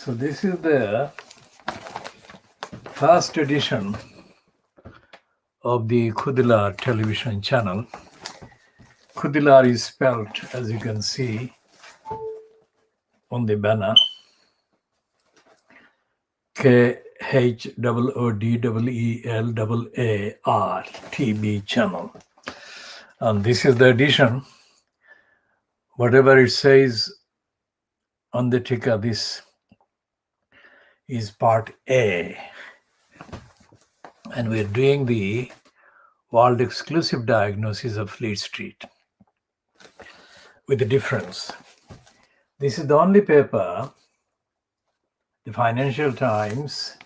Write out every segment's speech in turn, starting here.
So this is the first edition of the Khoodeelaar television channel. Khoodeelaar is spelled, as you can see on the banner, Khoodeelaar TV channel. And this is the edition. Whatever it says on the ticker, this is part A. And we're doing the world exclusive diagnosis of Fleet Street with a difference. This is the only paper, the Financial Times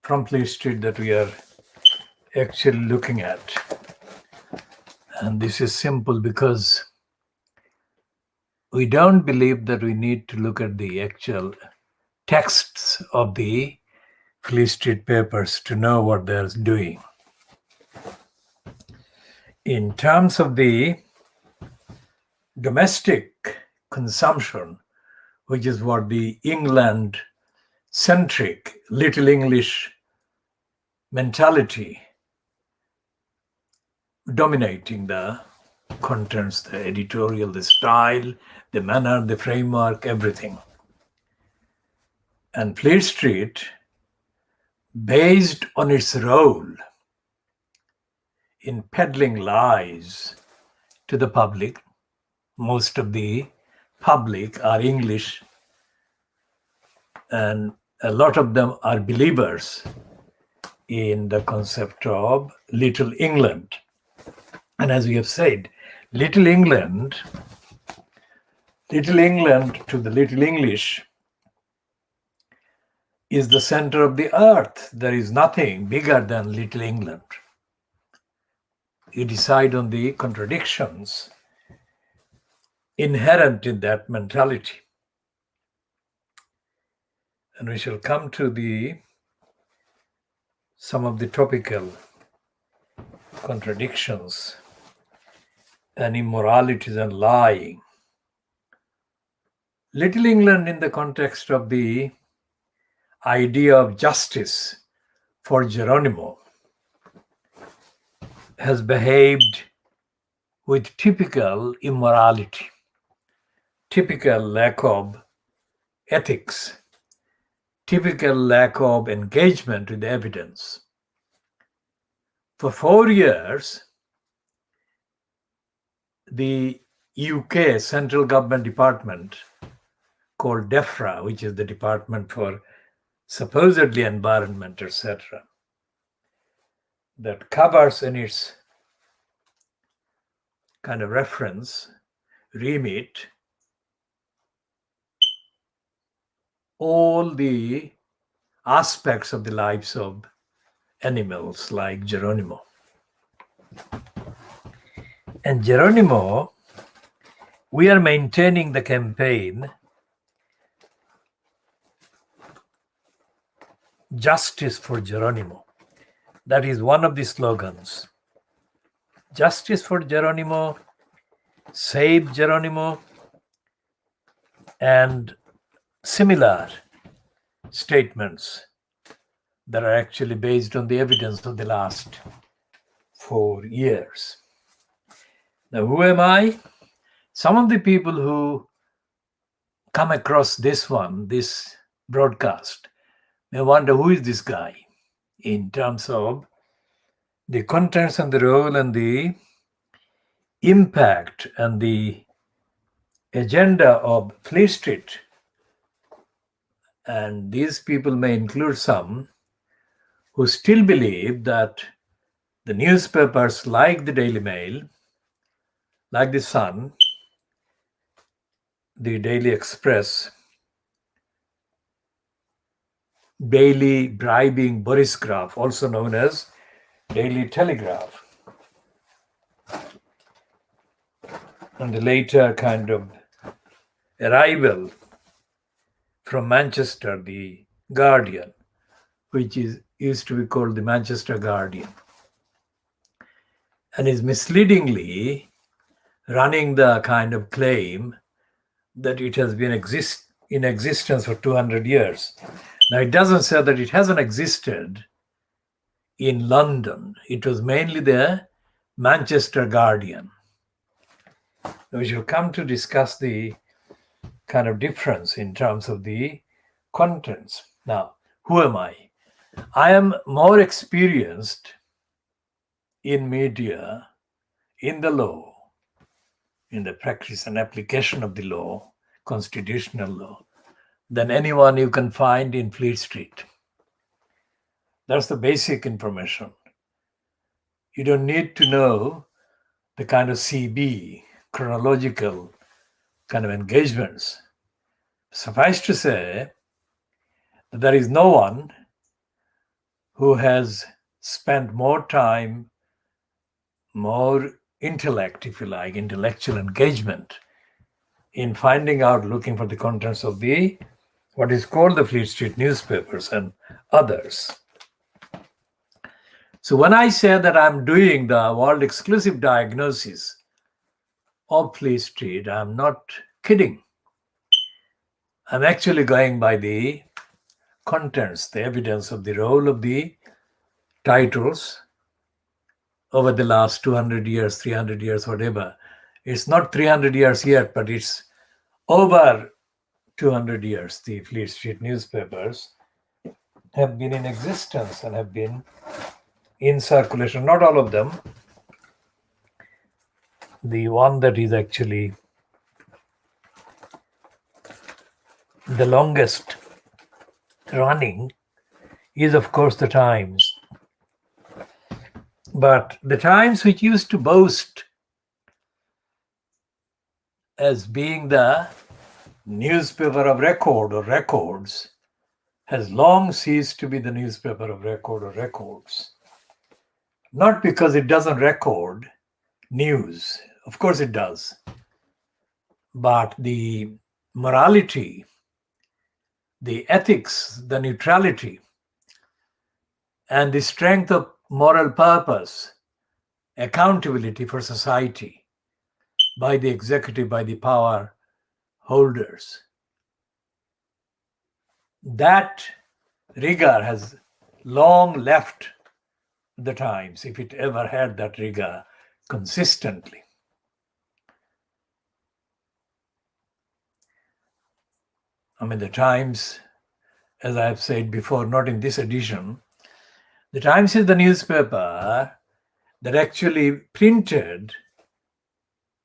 from Fleet Street, that we are actually looking at. And this is simple because we don't believe that we need to look at the actual texts of the Fleet Street papers to know what they're doing. In terms of the domestic consumption, which is what the England-centric Little English mentality dominating the contents, the editorial, the style, the manner, the framework, everything. And Fleet Street, based on its role in peddling lies to the public, most of the public are English, and a lot of them are believers in the concept of Little England. And as we have said, Little England to the Little English is the center of the earth. There is nothing bigger than Little England. You decide on the contradictions inherent in that mentality. And we shall come to some of the topical contradictions and immoralities and lying. Little England, in the context of the idea of justice for Geronimo, has behaved with typical immorality, typical lack of ethics, typical lack of engagement with evidence. For 4 years, the UK central government department called DEFRA, which is the Department for supposedly environment, etc., that covers in its kind of reference, remit, all the aspects of the lives of animals like Geronimo. And Geronimo, we are maintaining the campaign Justice for Geronimo. That is one of the slogans. Justice for Geronimo, Save Geronimo, and similar statements that are actually based on the evidence of the last 4 years. Now, who am I? Some of the people who come across this broadcast, may wonder, who is this guy in terms of the contents and the role and the impact and the agenda of Fleet Street. And these people may include some who still believe that the newspapers like the Daily Mail, like the Sun, the Daily Express, daily bribing Boris Graph, also known as Daily Telegraph, and the later kind of arrival from Manchester, the Guardian, which used to be called the Manchester Guardian, and is misleadingly running the kind of claim that it has been in existence for 200 years. Now, it doesn't say that it hasn't existed in London. It was mainly the Manchester Guardian. We shall come to discuss the kind of difference in terms of the contents. Now, who am I? I am more experienced in media, in the law, in the practice and application of the law, constitutional law, than anyone you can find in Fleet Street. That's the basic information. You don't need to know the kind of CB, chronological kind of engagements. Suffice to say that there is no one who has spent more time, more intellect, if you like, intellectual engagement in finding out, looking for the contents of the what is called the Fleet Street newspapers and others. So when I say that I'm doing the world exclusive diagnosis of Fleet Street, I'm not kidding. I'm actually going by the contents, the evidence of the role of the titles over the last 200 years, 300 years, whatever. It's not 300 years yet, but it's over 200 years. The Fleet Street newspapers have been in existence and have been in circulation. Not all of them. The one that is actually the longest running is, of course, the Times. But the Times, which used to boast as being the newspaper of record or records, has long ceased to be the newspaper of record or records. Not because it doesn't record news, of course it does, but the morality, the ethics, the neutrality, and the strength of moral purpose, accountability for society by the executive, by the power holders. That rigor has long left the Times, if it ever had that rigor consistently. I mean, the Times, as I have said before, not in this edition, the Times is the newspaper that actually printed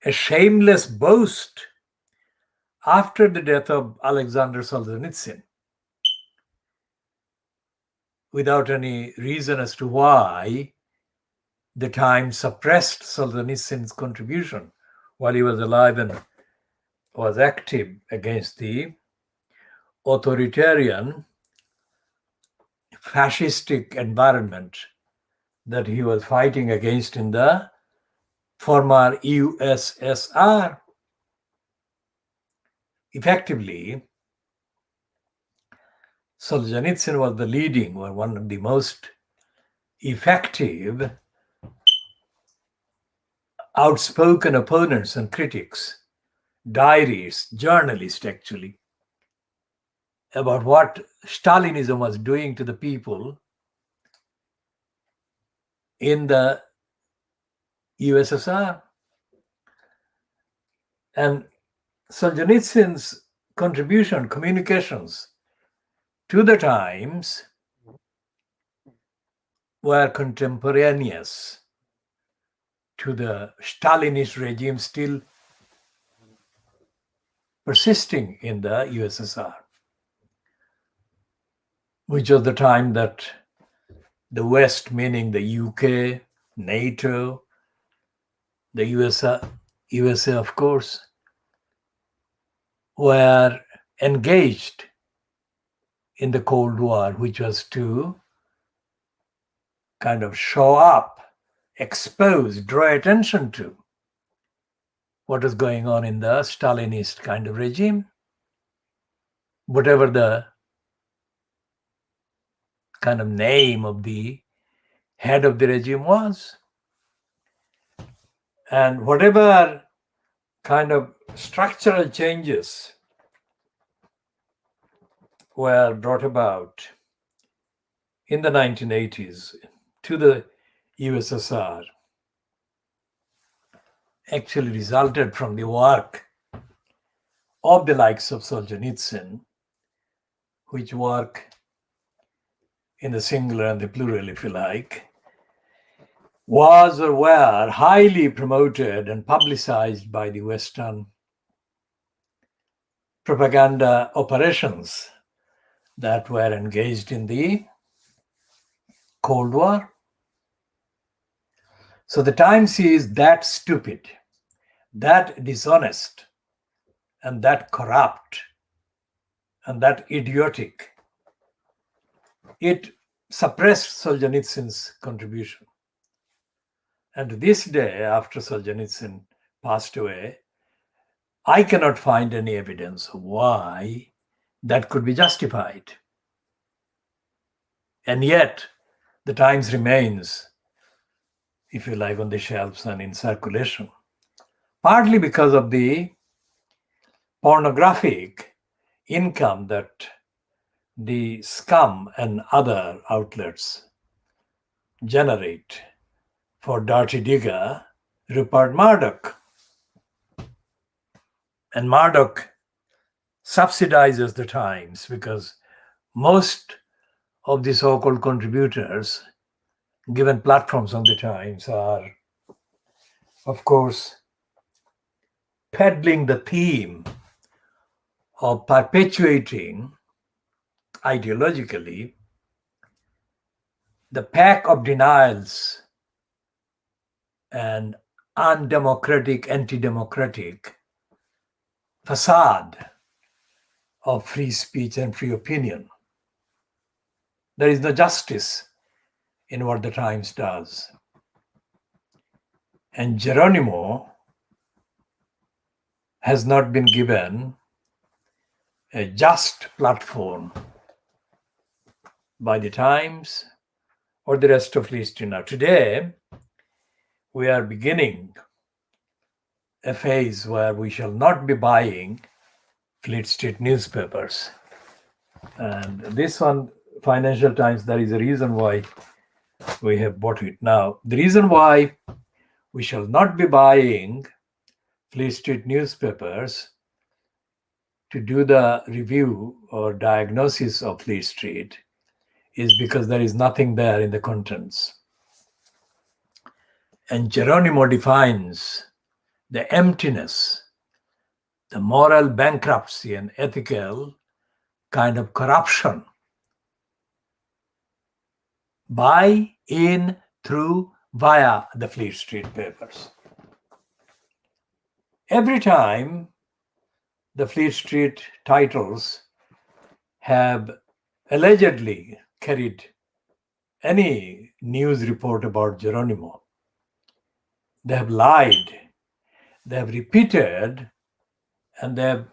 a shameless boast after the death of Alexander Solzhenitsyn, without any reason as to why the Times suppressed Solzhenitsyn's contribution while he was alive and was active against the authoritarian, fascistic environment that he was fighting against in the former USSR. Effectively, Solzhenitsyn was the leading, or one of the most effective, outspoken opponents and critics, diarists, journalists actually, about what Stalinism was doing to the people in the USSR. And Solzhenitsyn's contribution, communications to the Times were contemporaneous to the Stalinist regime still persisting in the USSR, which was the time that the West, meaning the UK, NATO, the USA, of course, were engaged in the Cold War, which was to kind of show up, expose, draw attention to what is going on in the Stalinist kind of regime, whatever the kind of name of the head of the regime was. And whatever kind of structural changes were brought about in the 1980s to the USSR actually resulted from the work of the likes of Solzhenitsyn, which work in the singular and the plural, if you like, was or were highly promoted and publicized by the Western propaganda operations that were engaged in the Cold War. So the Times is that stupid, that dishonest, and that corrupt, and that idiotic. It suppressed Solzhenitsyn's contribution. And to this day, after Solzhenitsyn passed away, I cannot find any evidence of why that could be justified. And yet, the Times remains, if you like, on the shelves and in circulation, partly because of the pornographic income that the scum and other outlets generate for dirty digger Rupert Murdoch. And Murdoch subsidizes the Times because most of the so-called contributors given platforms on the Times are, of course, peddling the theme of perpetuating ideologically the pack of denials and undemocratic, anti-democratic facade of free speech and free opinion. There is no justice in what the Times does. And Geronimo has not been given a just platform by the Times or the rest of history. Now, today, we are beginning a phase where we shall not be buying Fleet Street newspapers. And this one, Financial Times, there is a reason why we have bought it. Now, the reason why we shall not be buying Fleet Street newspapers to do the review or diagnosis of Fleet Street is because there is nothing there in the contents. And Geronimo defines the emptiness, the moral bankruptcy and ethical kind of corruption by, in, through, via the Fleet Street papers. Every time the Fleet Street titles have allegedly carried any news report about Geronimo, they have lied, they have repeated, and they have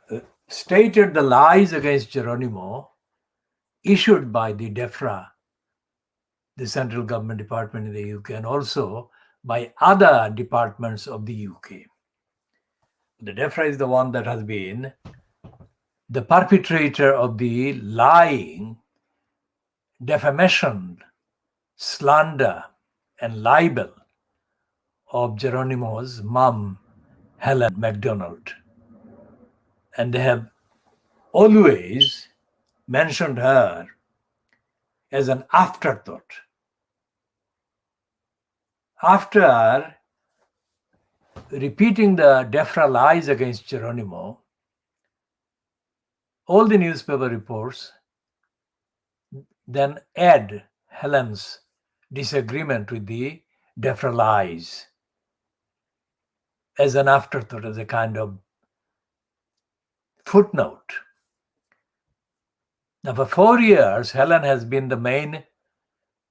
stated the lies against Geronimo issued by the DEFRA, the central government department in the UK, and also by other departments of the UK. The DEFRA is the one that has been the perpetrator of the lying, defamation, slander, and libel of Geronimo's mom, Helen MacDonald. And they have always mentioned her as an afterthought. After repeating the DEFRA lies against Geronimo, all the newspaper reports then add Helen's disagreement with the DEFRA lies as an afterthought, as a kind of footnote. Now, for 4 years, Helen has been the main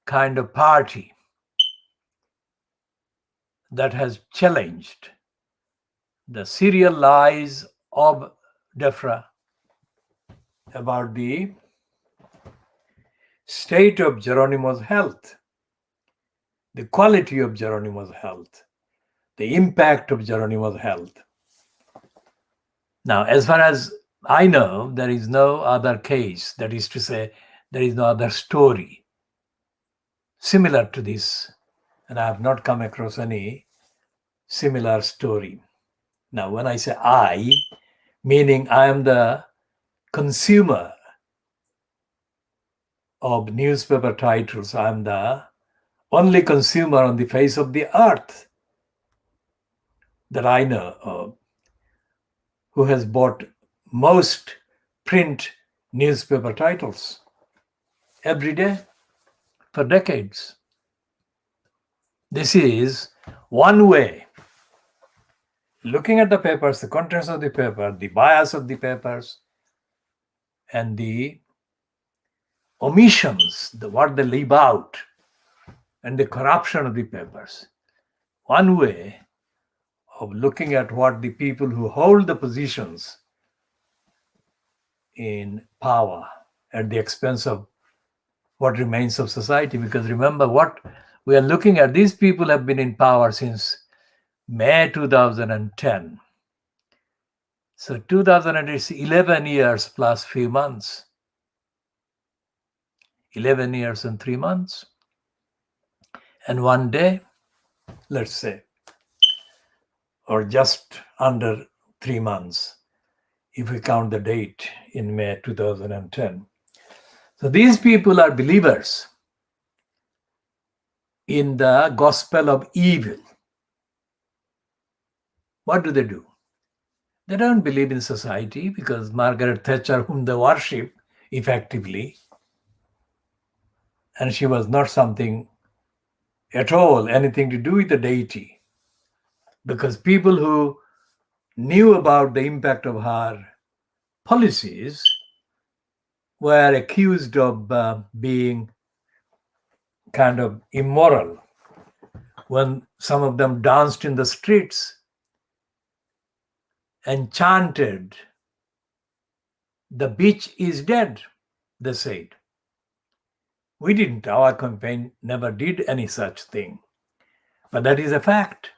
kind of party that has challenged the serial lies of DEFRA about the state of Geronimo's health, the quality of Geronimo's health, the impact of Geronimo's health. Now, as far as I know there is no other case, that is to say, there is no other story similar to this, and I have not come across any similar story. Now, when I say I, meaning I am the consumer of newspaper titles, I am the only consumer on the face of the earth that I know of who has bought most print newspaper titles every day for decades. This is one way. Looking at the papers, the contents of the paper, the bias of the papers, and the omissions, what they leave out, and the corruption of the papers. One way of looking at what the people who hold the positions in power at the expense of what remains of society. Because remember, what we are looking at, these people have been in power since May 2010. So 2000 is 11 years plus few months. 11 years and 3 months. And one day, let's say, or just under 3 months, if we count the date in May 2010. So these people are believers in the gospel of evil. What do? They don't believe in society, because Margaret Thatcher, whom they worship effectively, and she was not something at all, anything to do with the deity, because people who knew about the impact of her policies were accused of being kind of immoral. When some of them danced in the streets and chanted, "The beach is dead," they said. We didn't. Our campaign never did any such thing. But that is a fact.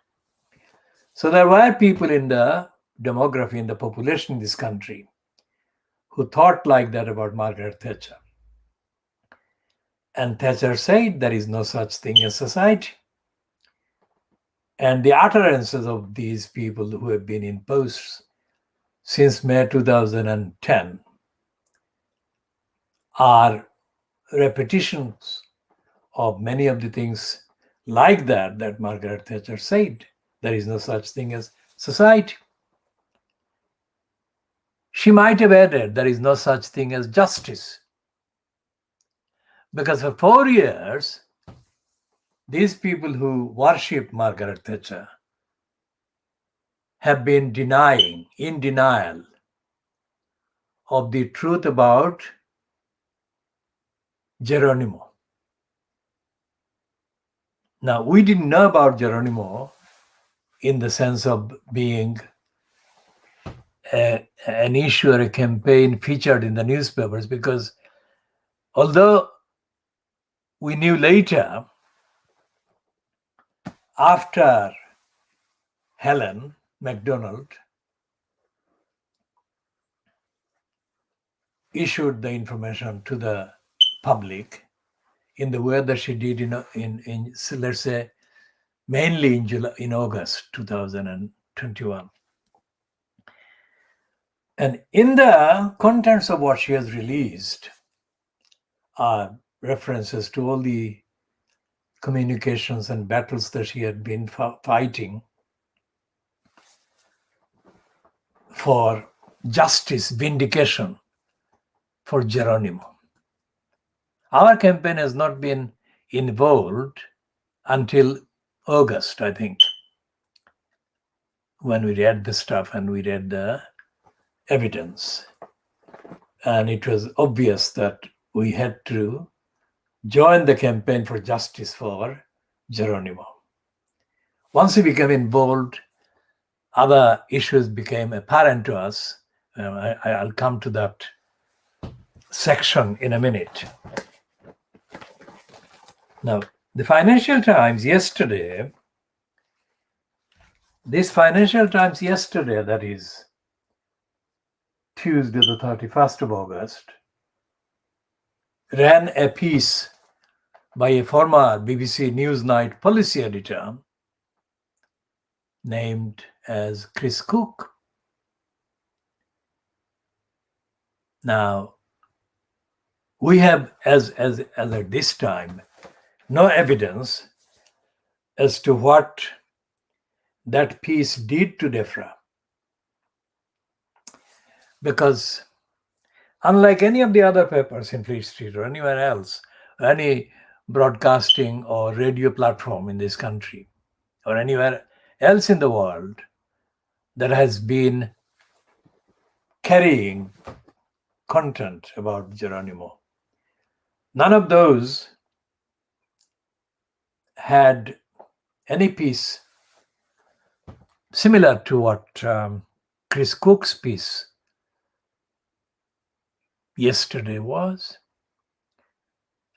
So there were people in the demography, in the population in this country, who thought like that about Margaret Thatcher. And Thatcher said there is no such thing as society. And the utterances of these people who have been in posts since May 2010 are repetitions of many of the things like that Margaret Thatcher said. There is no such thing as society. She might have added, there is no such thing as justice. Because for 4 years, these people who worship Margaret Thatcher have been in denial of the truth about Geronimo. Now, we didn't know about Geronimo in the sense of being an issue or a campaign featured in the newspapers, because although we knew later, after Helen MacDonald issued the information to the public in the way that she did in let's say, mainly in August 2021. And in the contents of what she has released are references to all the communications and battles that she had been fighting for justice, vindication for Geronimo. Our campaign has not been involved until August, I think, when we read the stuff and we read the evidence. And it was obvious that we had to join the campaign for justice for Geronimo. Once we became involved, other issues became apparent to us. I'll come to that section in a minute. Now, the Financial Times yesterday, that is Tuesday, the 31st of August, ran a piece by a former BBC Newsnight policy editor named as Chris Cook. Now, we have, as at this time, no evidence as to what that piece did to DEFRA. Because unlike any of the other papers in Fleet Street or anywhere else, any broadcasting or radio platform in this country or anywhere else in the world that has been carrying content about Geronimo, none of those had any piece similar to what Chris Cook's piece yesterday was.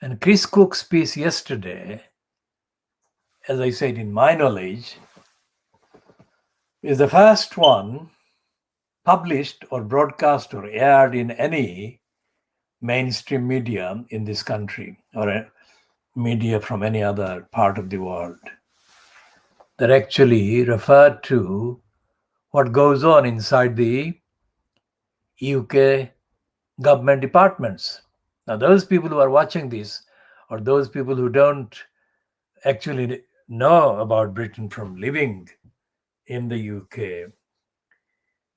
And Chris Cook's piece yesterday, as I said, in my knowledge, is the first one published or broadcast or aired in any mainstream media in this country or a media from any other part of the world that actually referred to what goes on inside the UK government departments. Now, those people who are watching this, or those people who don't actually know about Britain from living in the UK,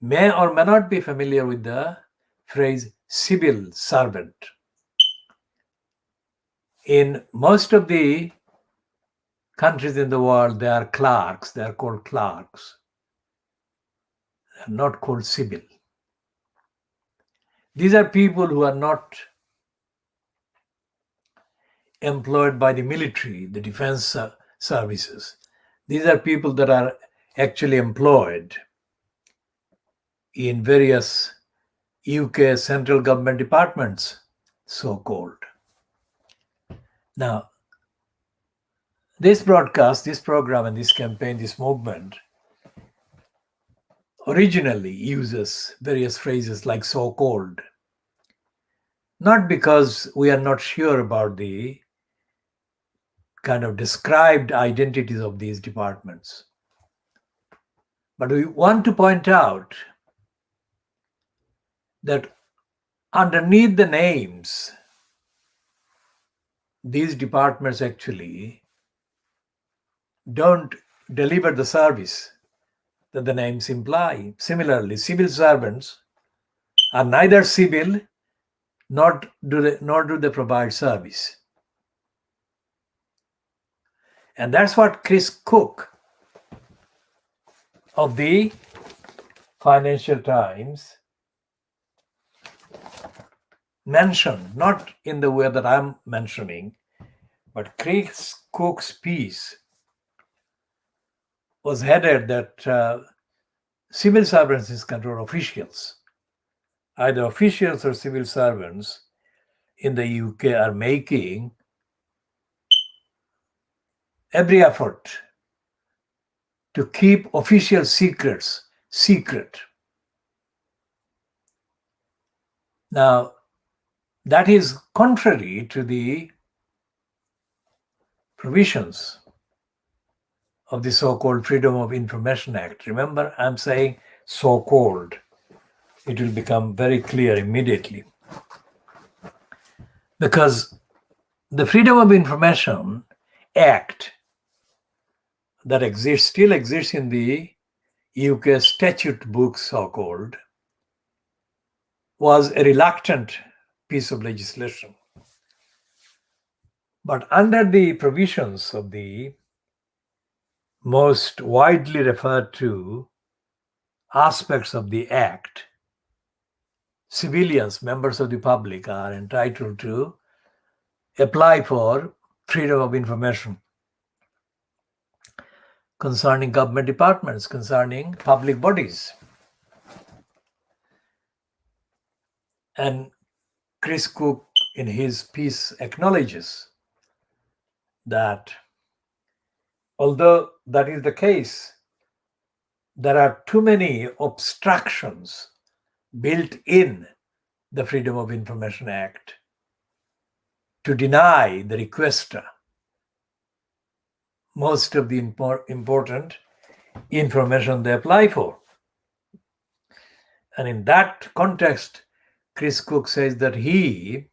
may or may not be familiar with the phrase civil servant. In most of the countries in the world, they are clerks, they are called clerks. They are not called civil. These are people who are not employed by the military, the defense services. These are people that are actually employed in various UK central government departments, so-called. Now, this broadcast, this program, and this campaign, this movement originally uses various phrases like so-called, not because we are not sure about the kind of described identities of these departments, but we want to point out that underneath the names, these departments actually don't deliver the service that the names imply. Similarly, civil servants are neither civil nor do they provide service. And that's what Chris Cook of the Financial Times mentioned, not in the way that I'm mentioning, but Chris Cook's piece was headed that civil servants in country, or officials, either officials or civil servants in the UK, are making every effort to keep official secrets secret. Now, that is contrary to the provisions of the so-called Freedom of Information Act. Remember, I'm saying so-called. It will become very clear immediately. Because the Freedom of Information Act that still exists in the UK statute book, so-called, was a reluctant piece of legislation. But under the provisions of the most widely referred to aspects of the Act, civilians, members of the public, are entitled to apply for freedom of information concerning government departments, concerning public bodies. And Chris Cook, in his piece, acknowledges that although that is the case, there are too many obstructions built in the Freedom of Information Act to deny the requester most of the important information they apply for. And in that context, Chris Cook says that he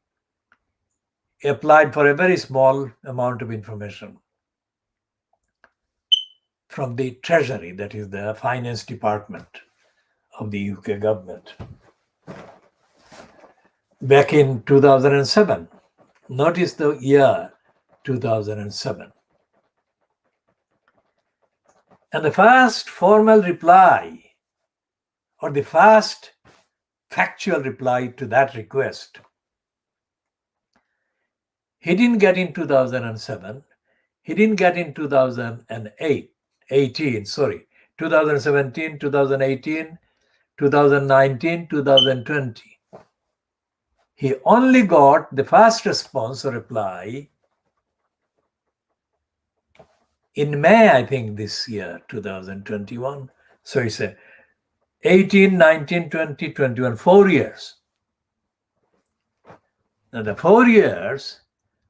applied for a very small amount of information from the Treasury, that is the Finance Department of the UK government, back in 2007. Notice the year 2007. And the first formal reply, or the first factual reply to that request, he didn't get in 2007. He didn't get in 2017, 2018, 2019, 2020. He only got the first response or reply in May, I think, this year, 2021. So it's 18, 19, 20, 21, 4 years. Now the 4 years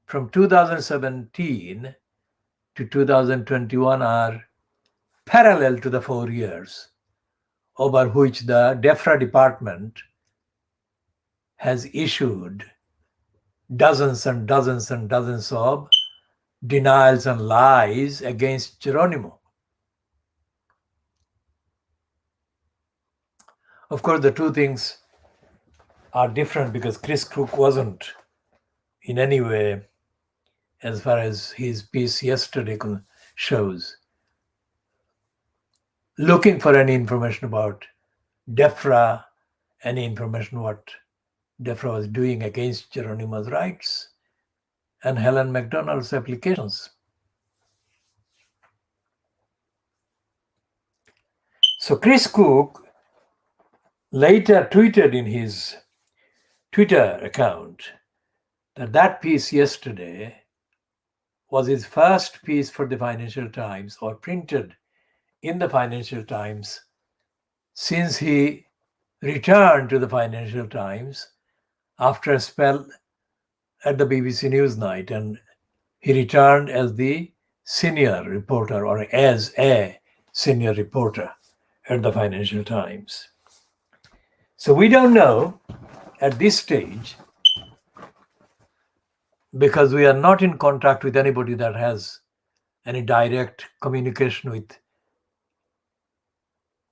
from 2017 to 2021 are parallel to the 4 years over which the DEFRA department has issued dozens and dozens and dozens of denials and lies against Geronimo. Of course, the two things are different because Chris Cook wasn't in any way, as far as his piece yesterday shows, looking for any information about DEFRA, any information what DEFRA was doing against Geronimo's rights and Helen MacDonald's applications. So Chris Cook later tweeted in his Twitter account that that piece yesterday was his first piece for the Financial Times, or printed in the Financial Times, since he returned to the Financial Times after a spell at the BBC Newsnight, and he returned as the senior reporter, or as a senior reporter at the Financial Times. So we don't know at this stage, because we are not in contact with anybody that has any direct communication with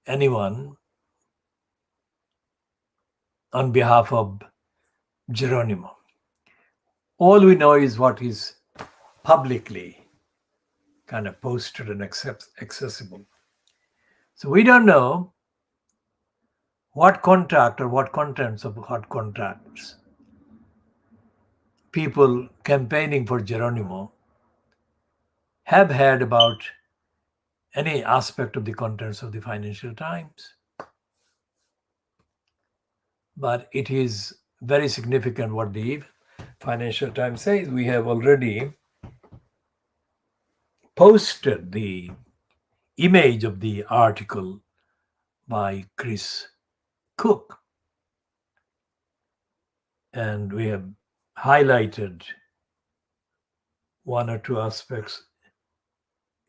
anyone on behalf of Geronimo. All we know is what is publicly kind of posted and accessible. So we don't know what contact or what contents of what contracts people campaigning for Geronimo have had about any aspect of the contents of the Financial Times. But it is very significant what the Financial Times says. We have already posted the image of the article by Chris Cook, and we have highlighted one or two aspects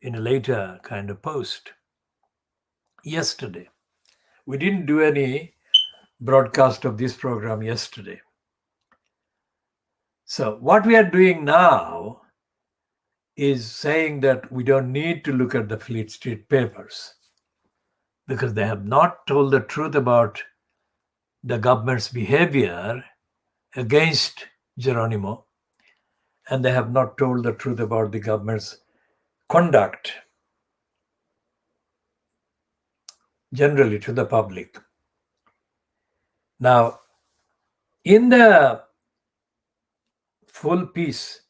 in a later kind of post yesterday. We didn't do any broadcast of this program yesterday. So what we are doing now is saying that we don't need to look at the Fleet Street papers because they have not told the truth about the government's behavior against Geronimo, and they have not told the truth about the government's conduct generally to the public. Now, in the full piece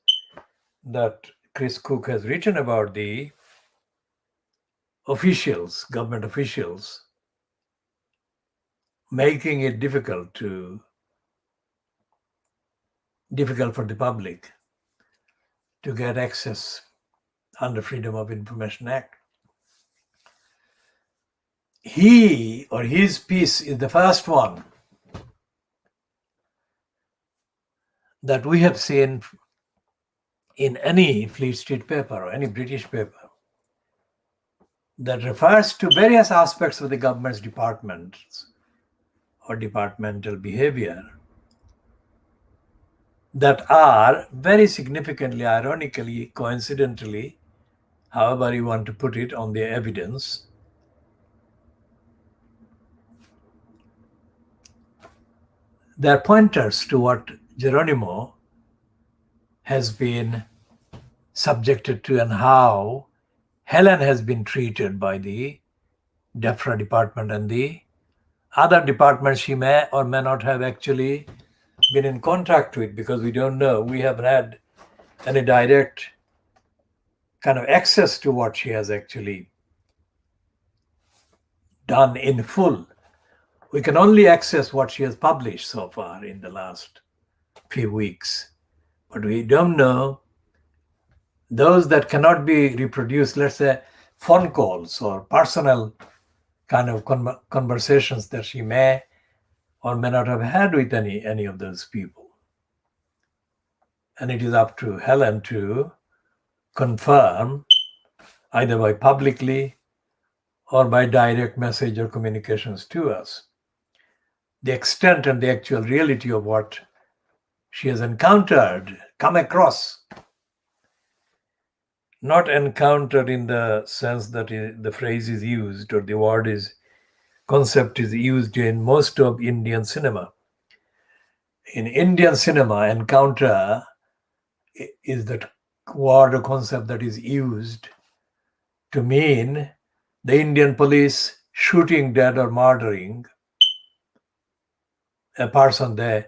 that Chris Cook has written about the officials, government officials, making it difficult for the public to get access under Freedom of Information Act. He or his piece is the first one that we have seen in any Fleet Street paper or any British paper that refers to various aspects of the government's departments or departmental behavior that are very significantly, ironically, coincidentally, however you want to put it, on the evidence, they're pointers to what Geronimo has been subjected to and how Helen has been treated by the DEFRA department and the other departments she may or may not have actually been in contact with, because we don't know. We haven't had any direct kind of access to what she has actually done in full. We can only access what she has published so far in the last few weeks. But we don't know those that cannot be reproduced, let's say phone calls or personal kind of conversations that she may or may not have had with any of those people. And it is up to Helen to confirm, either by publicly or by direct message or communications to us, the extent and the actual reality of what she has encountered, come across. Not encountered in the sense that the phrase is used or the word is, concept is used in most of Indian cinema. In Indian cinema, encounter is that word or concept that is used to mean the Indian police shooting dead or murdering a person they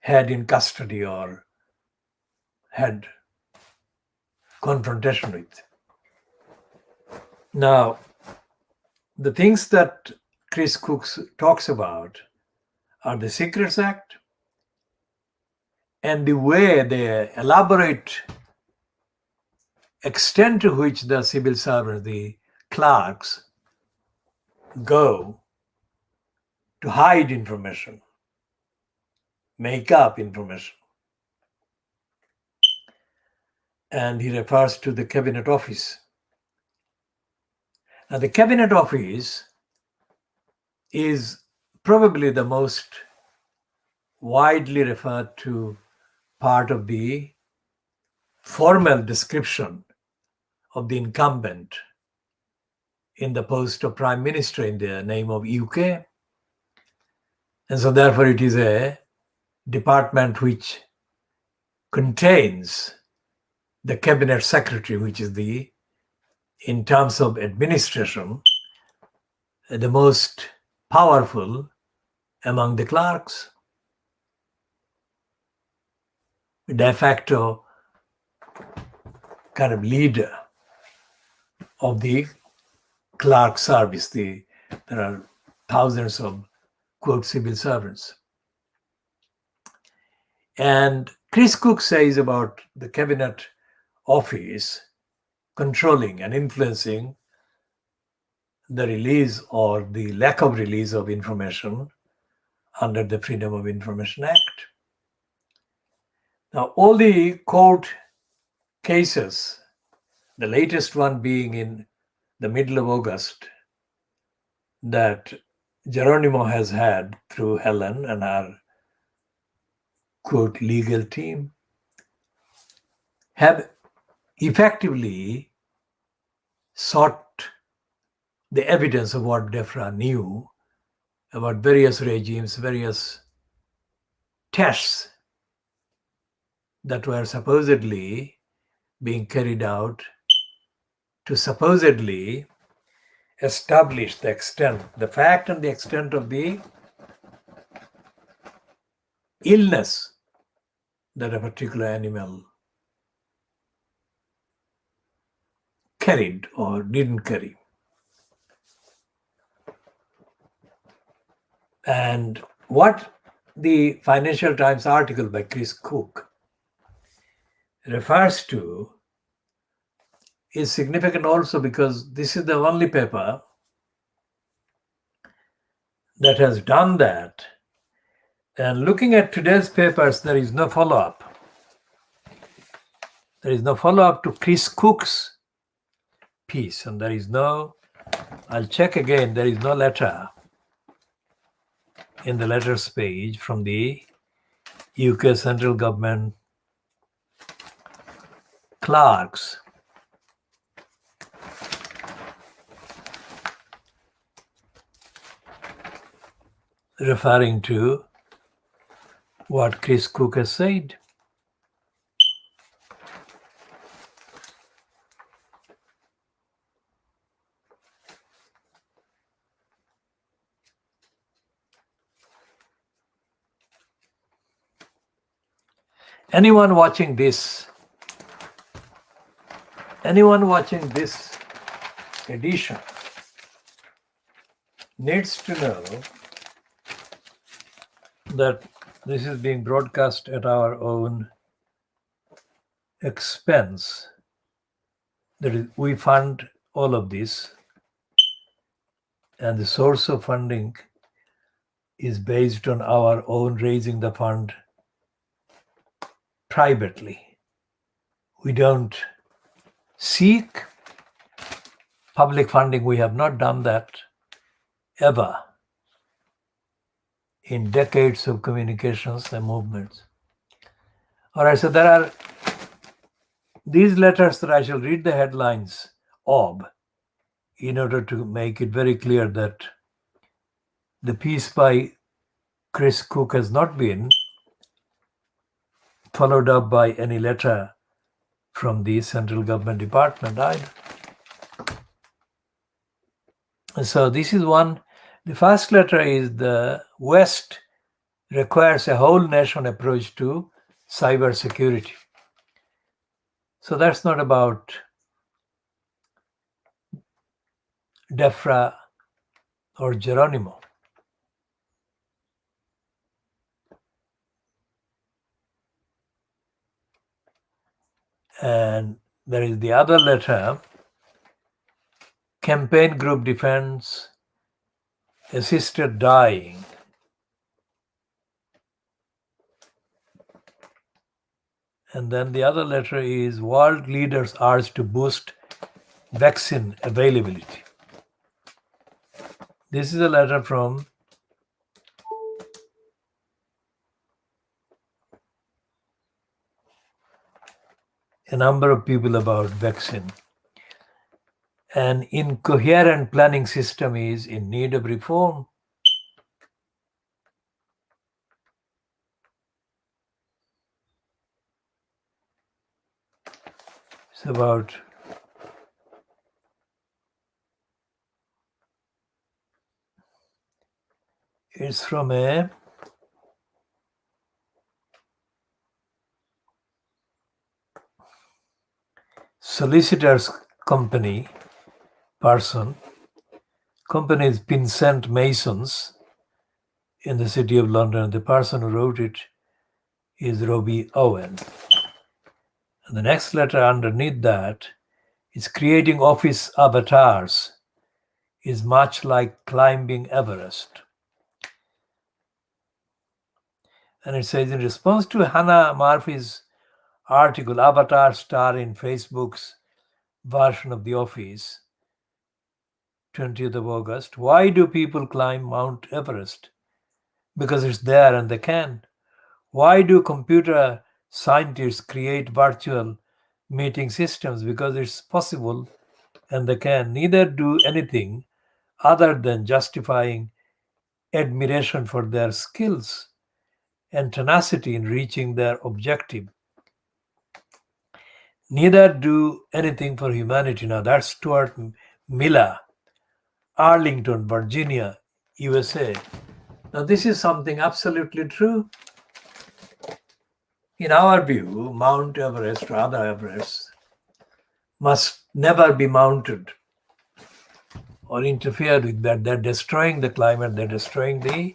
had in custody or had confrontation with. Now, the things that Chris Cook talks about are the Secrets Act and the way the elaborate extent to which the civil servants, the clerks, go to hide information, make up information. And he refers to the Cabinet Office. Now, the Cabinet Office is probably the most widely referred to part of the formal description of the incumbent in the post of Prime Minister in the name of UK. And so therefore it is a department which contains the Cabinet Secretary, which is the, in terms of administration, the most powerful among the clerks. De facto kind of leader of the clerk service. There are thousands of, quote, civil servants. And Chris Cook says about the Cabinet Office controlling and influencing the release or the lack of release of information under the Freedom of Information Act. Now, all the court cases, the latest one being in the middle of August, that Geronimo has had through Helen and her, quote, legal team, have effectively sought the evidence of what DEFRA knew about various regimes, various tests that were supposedly being carried out to supposedly establish the extent, the fact and the extent of the illness that a particular animal carried or didn't carry. And what the Financial Times article by Chris Cook refers to is significant also because this is the only paper that has done that. And looking at today's papers, there is no follow-up. There is no follow-up to Chris Cook's piece, and there is no, I'll check again, there is no letter in the letters page from the UK central government clerks referring to what Chris Cook has said. Anyone watching this edition needs to know that this is being broadcast at our own expense. That is, we fund all of this, and the source of funding is based on our own raising the fund privately. We don't seek public funding. We have not done that ever in decades of communications and movements. All right, so there are these letters that I shall read the headlines of in order to make it very clear that the piece by Chris Cook has not been followed up by any letter from the central government department either. So this is one. The first letter is the West requires a whole nation approach to cyber security. So that's not about Defra or Geronimo. And there is the other letter, Campaign Group Defense Assisted Dying. And then the other letter is World Leaders Urge to Boost Vaccine Availability. This is a letter from a number of people about vaccine. An incoherent planning system is in need of reform. It's about it's from a solicitor's company person. Company is Pinsent Masons in the city of London. The person who wrote it is Robbie Owen. And the next letter underneath that is creating office avatars is much like climbing Everest. And it says, in response to Hannah Murphy's article, Avatar Star in Facebook's version of The Office, 20th of August, why do people climb Mount Everest? Because it's there and they can. Why do computer scientists create virtual meeting systems? Because it's possible and they can. Neither do anything other than justifying admiration for their skills and tenacity in reaching their objective. Neither do anything for humanity. Now that's Stuart Miller, Arlington, Virginia, USA. Now this is something absolutely true. In our view, Mount Everest or other Everests must never be mounted or interfered with. That they're destroying the climate, they're destroying the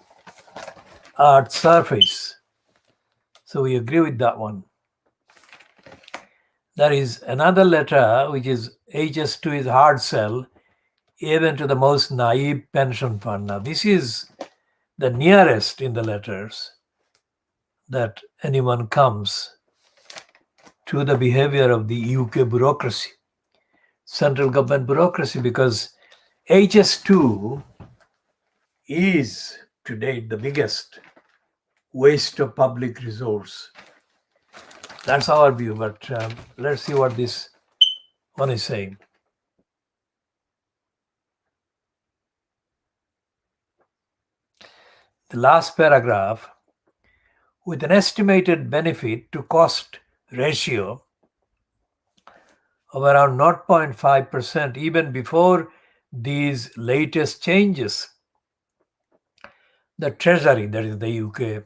Earth's surface. So we agree with that one. There is another letter which is HS2 is hard sell even to the most naive pension fund. Now this is the nearest in the letters that anyone comes to the behavior of the UK bureaucracy, central government bureaucracy, because HS2 is to date the biggest waste of public resource. That's our view, but let's see what this one is saying. The last paragraph, with an estimated benefit to cost ratio of around 0.5% even before these latest changes, the Treasury, that is the UK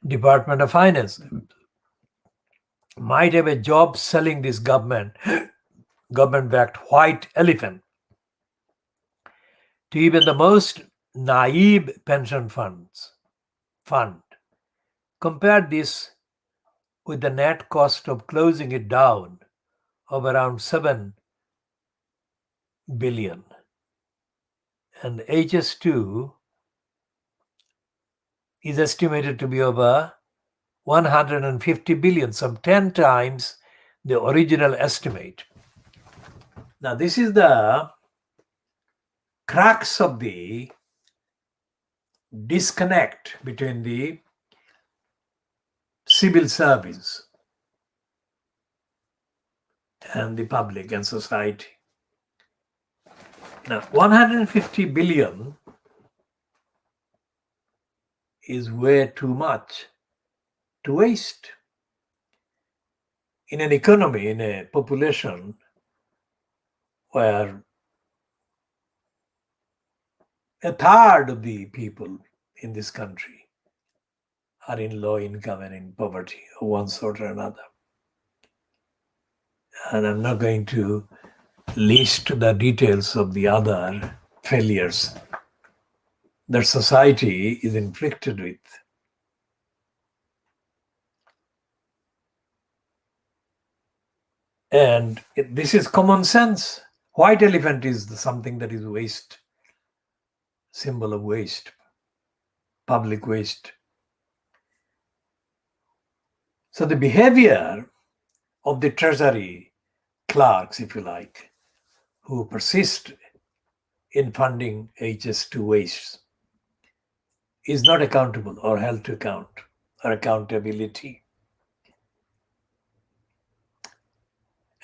Department of Finance, might have a job selling this government-backed white elephant to even the most naive pension fund. Compare this with the net cost of closing it down of around 7 billion. And HS2 is estimated to be over 150 billion, some 10 times the original estimate. Now, this is the crux of the disconnect between the civil service and the public and society. Now, 150 billion is way too much to waste. In an economy, in a population where a third of the people in this country are in low income and in poverty of one sort or another. And I'm not going to list the details of the other failures that society is inflicted with. And this is common sense. White elephant is something that is waste, symbol of waste, public waste. So the behavior of the treasury clerks, if you like, who persist in funding HS2 wastes is not accountable or held to account or accountability.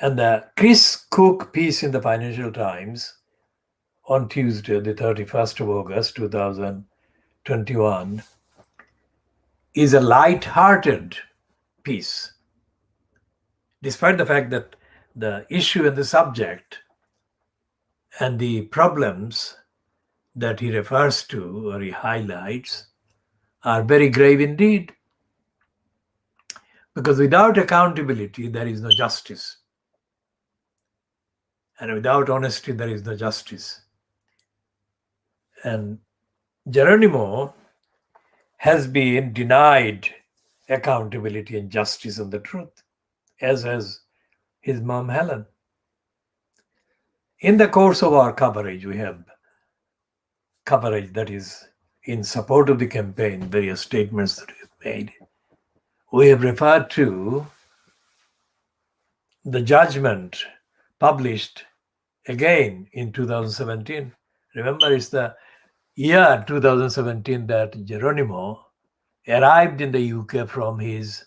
And the Chris Cook piece in the Financial Times on Tuesday, the 31st of August, 2021, is a light-hearted piece, despite the fact that the issue and the subject and the problems that he refers to or he highlights are very grave indeed. Because without accountability, there is no justice. And without honesty, there is no justice. And Geronimo has been denied accountability and justice and the truth, as has his mom, Helen. In the course of our coverage, we have coverage that is in support of the campaign, various statements that we have made. We have referred to the judgment published again in 2017. Remember, it's the year 2017 that Geronimo arrived in the UK from his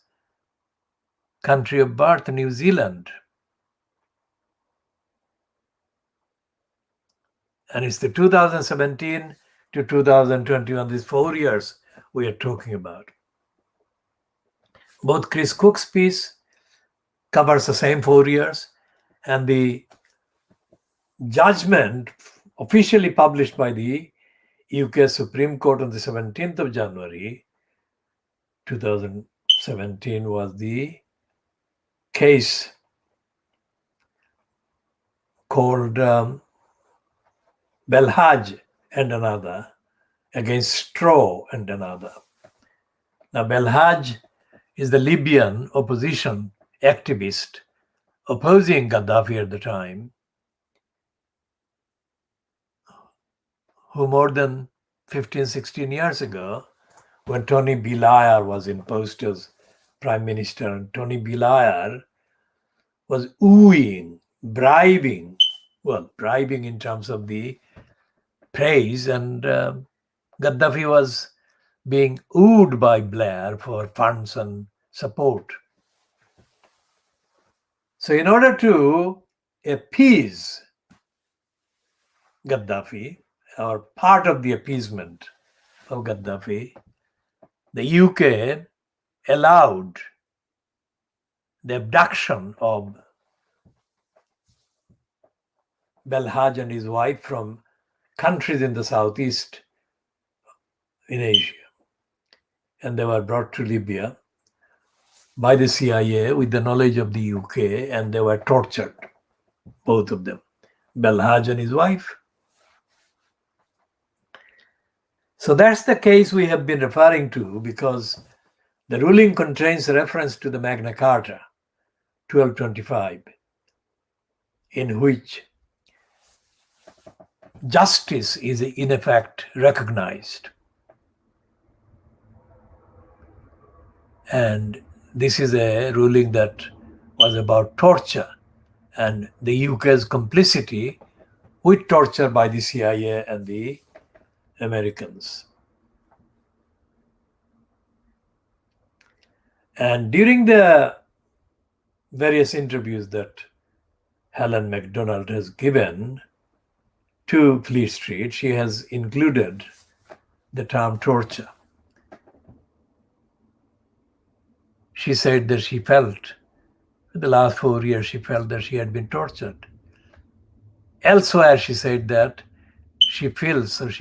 country of birth, New Zealand. And it's the 2017 to 2021, these 4 years we are talking about. Both Chris Cook's piece covers the same 4 years, and the judgment officially published by the UK Supreme Court on the 17th of January 2017 was the case called Belhaj and another against Straw and another. Now, Belhaj is the Libyan opposition activist opposing Gaddafi at the time, who more than 15, 16 years ago, when Tony Blair was imposed as Prime Minister Tony Blair was wooing, bribing in terms of the praise, and Gaddafi was being wooed by Blair for funds and support. So in order to appease Gaddafi, or part of the appeasement of Gaddafi, the UK allowed the abduction of Belhaj and his wife from countries in the southeast in Asia. And they were brought to Libya by the CIA with the knowledge of the UK, and they were tortured, both of them, Belhaj and his wife. So that's the case we have been referring to, because the ruling contains a reference to the Magna Carta, 1225, in which justice is in effect recognized. And this is a ruling that was about torture and the UK's complicity with torture by the CIA and the Americans. And during the various interviews that Helen MacDonald has given to Fleet Street, she has included the term torture. She said that she felt, in the last 4 years, she felt that she had been tortured. Elsewhere, she said that she feels that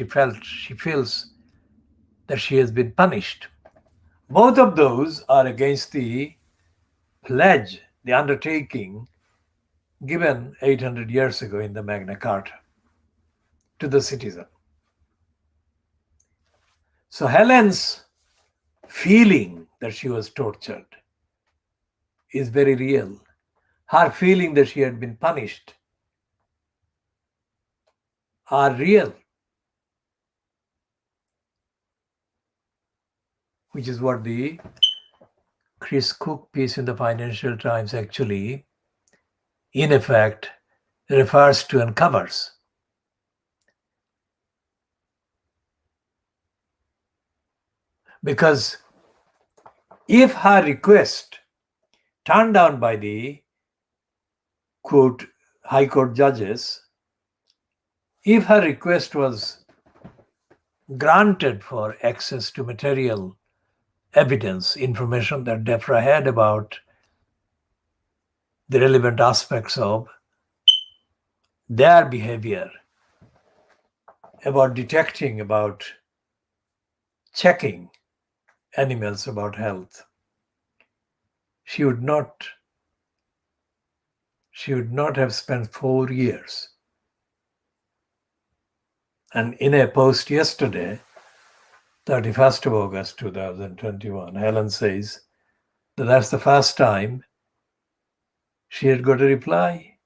she has been punished. Both of those are against the pledge, the undertaking given 800 years ago in the Magna Carta to the citizen. So Helen's feeling that she was tortured is very real. Her feeling that she had been punished are real, which is what the Chris Cook piece in the Financial Times actually, in effect, refers to and covers. Because if her request, turned down by the quote High Court judges, if her request was granted for access to material evidence, information that DEFRA had about the relevant aspects of their behavior, about detecting, about checking animals about health, she would not have spent 4 years. And in a post yesterday, 31st of August 2021, Helen says that that's the first time she had got a reply.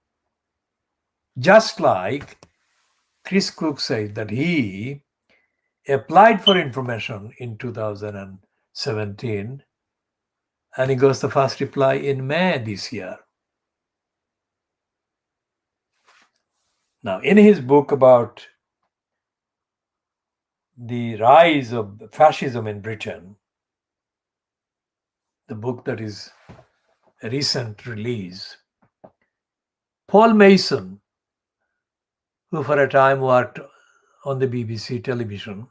Just like Chris Cook said that he applied for information in 2017 and he got the first reply in May this year. Now, in his book about the rise of fascism in Britain, the book that is a recent release, Paul Mason, who for a time worked on the BBC television,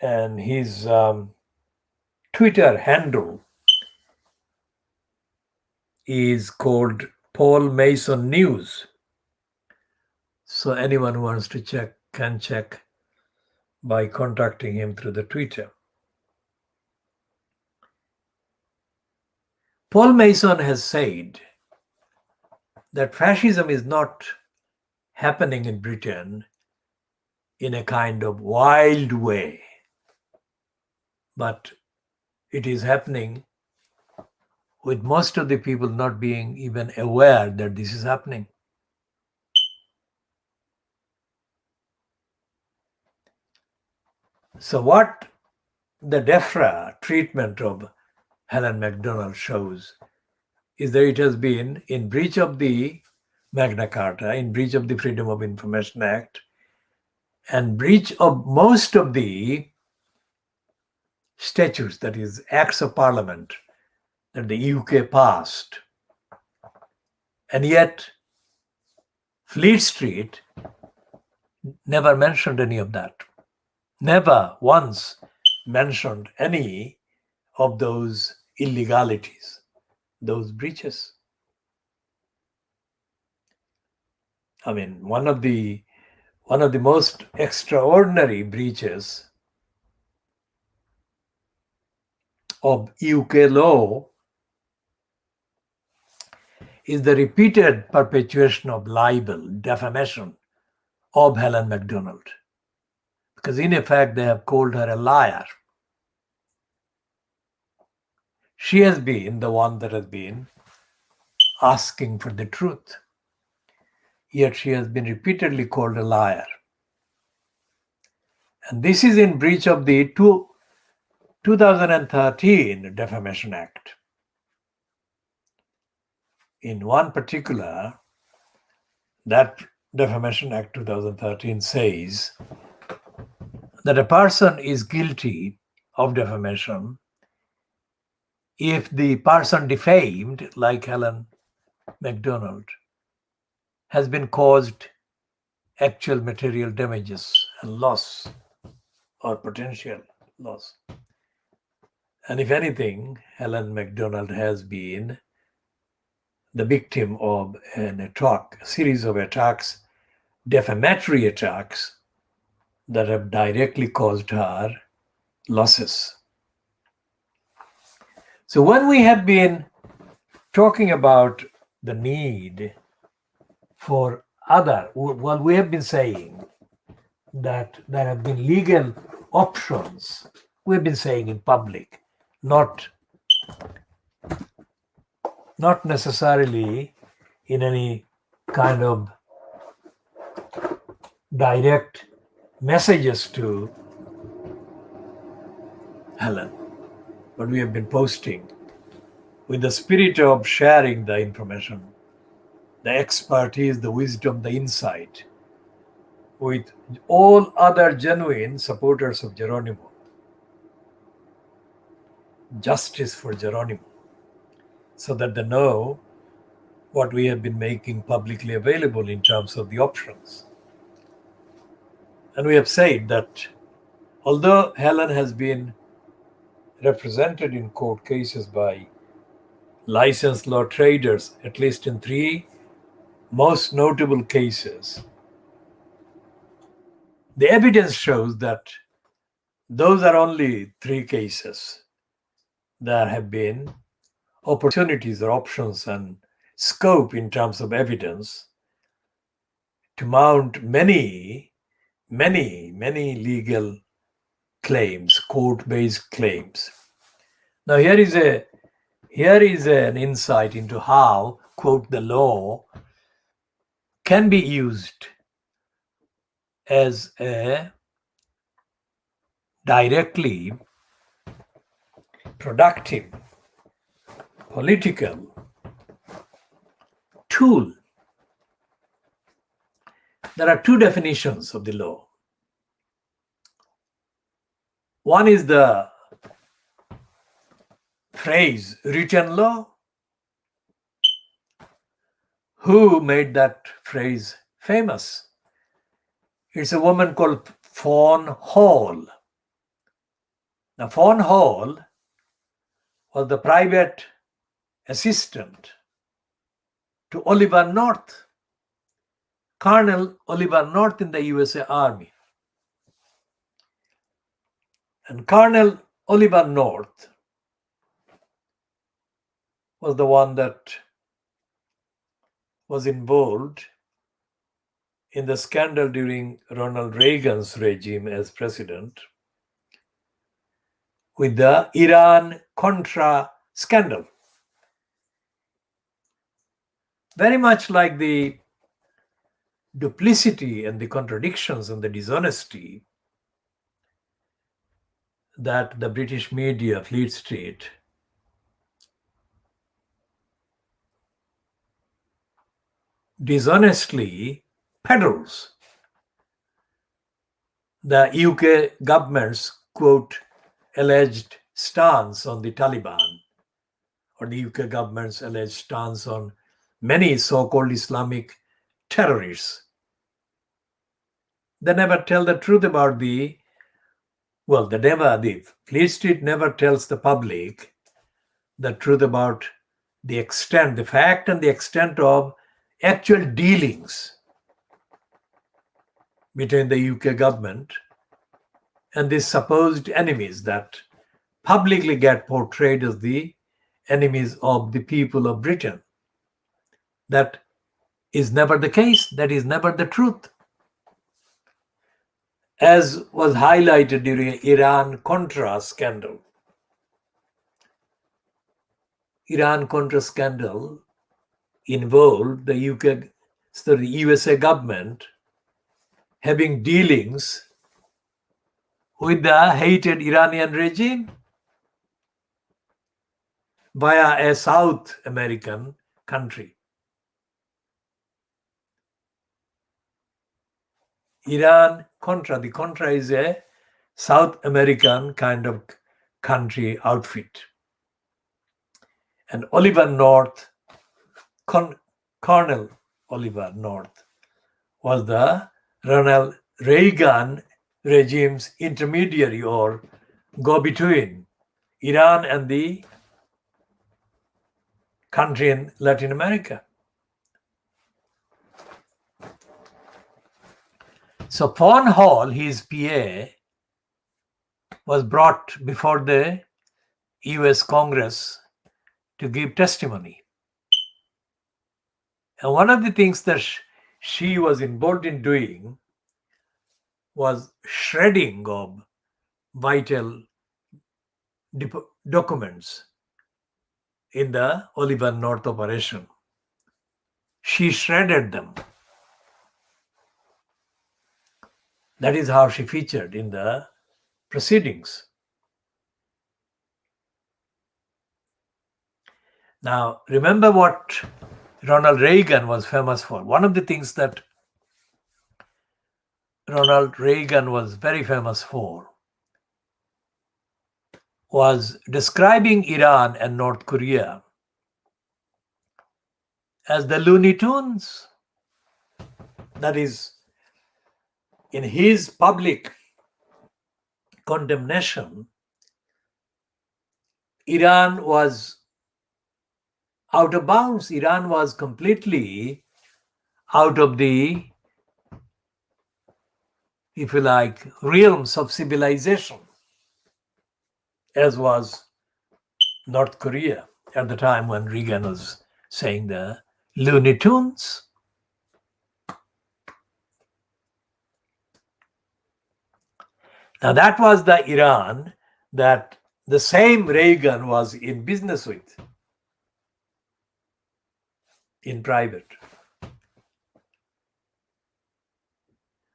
and his Twitter handle is called Paul Mason News. So anyone who wants to check can check by contacting him through the Twitter. Paul Mason has said that fascism is not happening in Britain in a kind of wild way, but it is happening with most of the people not being even aware that this is happening. So what the DEFRA treatment of Helen MacDonald shows is that it has been in breach of the Magna Carta, in breach of the Freedom of Information Act, and breach of most of the statutes, that is, acts of parliament that the UK passed. And yet, Fleet Street never mentioned any of that. Never once mentioned any of those illegalities, those breaches. I mean, one of the most extraordinary breaches of UK law is the repeated perpetuation of libel, defamation of Helen MacDonald. Because in effect, they have called her a liar. She has been the one that has been asking for the truth. Yet she has been repeatedly called a liar. And this is in breach of the 2013 Defamation Act. In one particular, that Defamation Act 2013 says that a person is guilty of defamation if the person defamed, like Helen MacDonald, has been caused actual material damages and loss or potential loss. And if anything, Helen MacDonald has been the victim of an attack, a series of attacks, defamatory attacks that have directly caused her losses. So when we have been talking about the need for we have been saying that there have been legal options. We've been saying in public, not necessarily in any kind of direct messages to Helen, but we have been posting with the spirit of sharing the information, the expertise, the wisdom, the insight with all other genuine supporters of Geronimo. Justice for Geronimo, so that they know what we have been making publicly available in terms of the options. And we have said that although Helen has been represented in court cases by licensed law traders, at least in 3 most notable cases, the evidence shows that those are only 3 cases. There have been opportunities or options and scope in terms of evidence to mount many legal claims, court-based claims. Now here is an insight into how, quote, the law can be used as a directly productive political tool. There are 2 definitions of the law. One is the phrase written law. Who made that phrase famous? It's a woman called Fawn Hall. Now, Fawn Hall was the private assistant to Oliver North, Colonel Oliver North in the USA Army. And Colonel Oliver North was the one that was involved in the scandal during Ronald Reagan's regime as president with the Iran-Contra scandal. Very much like the duplicity and the contradictions and the dishonesty that the British media, Fleet Street, dishonestly peddles the UK government's, quote, alleged stance on the Taliban, or the UK government's alleged stance on many so-called Islamic terrorists. They never tell the truth about the Fleet Street never tells the public the truth about the extent, the fact and the extent of actual dealings between the UK government and these supposed enemies that publicly get portrayed as the enemies of the people of Britain. That is never the case. That is never the truth. As was highlighted during Iran-Contra scandal. Iran-Contra scandal involved the USA government having dealings with the hated Iranian regime via a South American country. Iran-Contra, the Contra is a South American kind of country outfit. And Oliver North, Colonel Oliver North, was the Ronald Reagan regime's intermediary or go-between Iran and the country in Latin America. So Fawn Hall, his PA, was brought before the US Congress to give testimony. And one of the things that she was involved in doing was shredding of vital documents in the Oliver North operation. She shredded them. That is how she featured in the proceedings. Now, remember what Ronald Reagan was famous for. One of the things that Ronald Reagan was very famous for was describing Iran and North Korea as the Looney Tunes. That is, in his public condemnation, Iran was out of bounds. Iran was completely out of the, if you like, realms of civilization, as was North Korea at the time when Reagan was saying the Looney Tunes. Now that was the Iran that the same Reagan was in business with in private.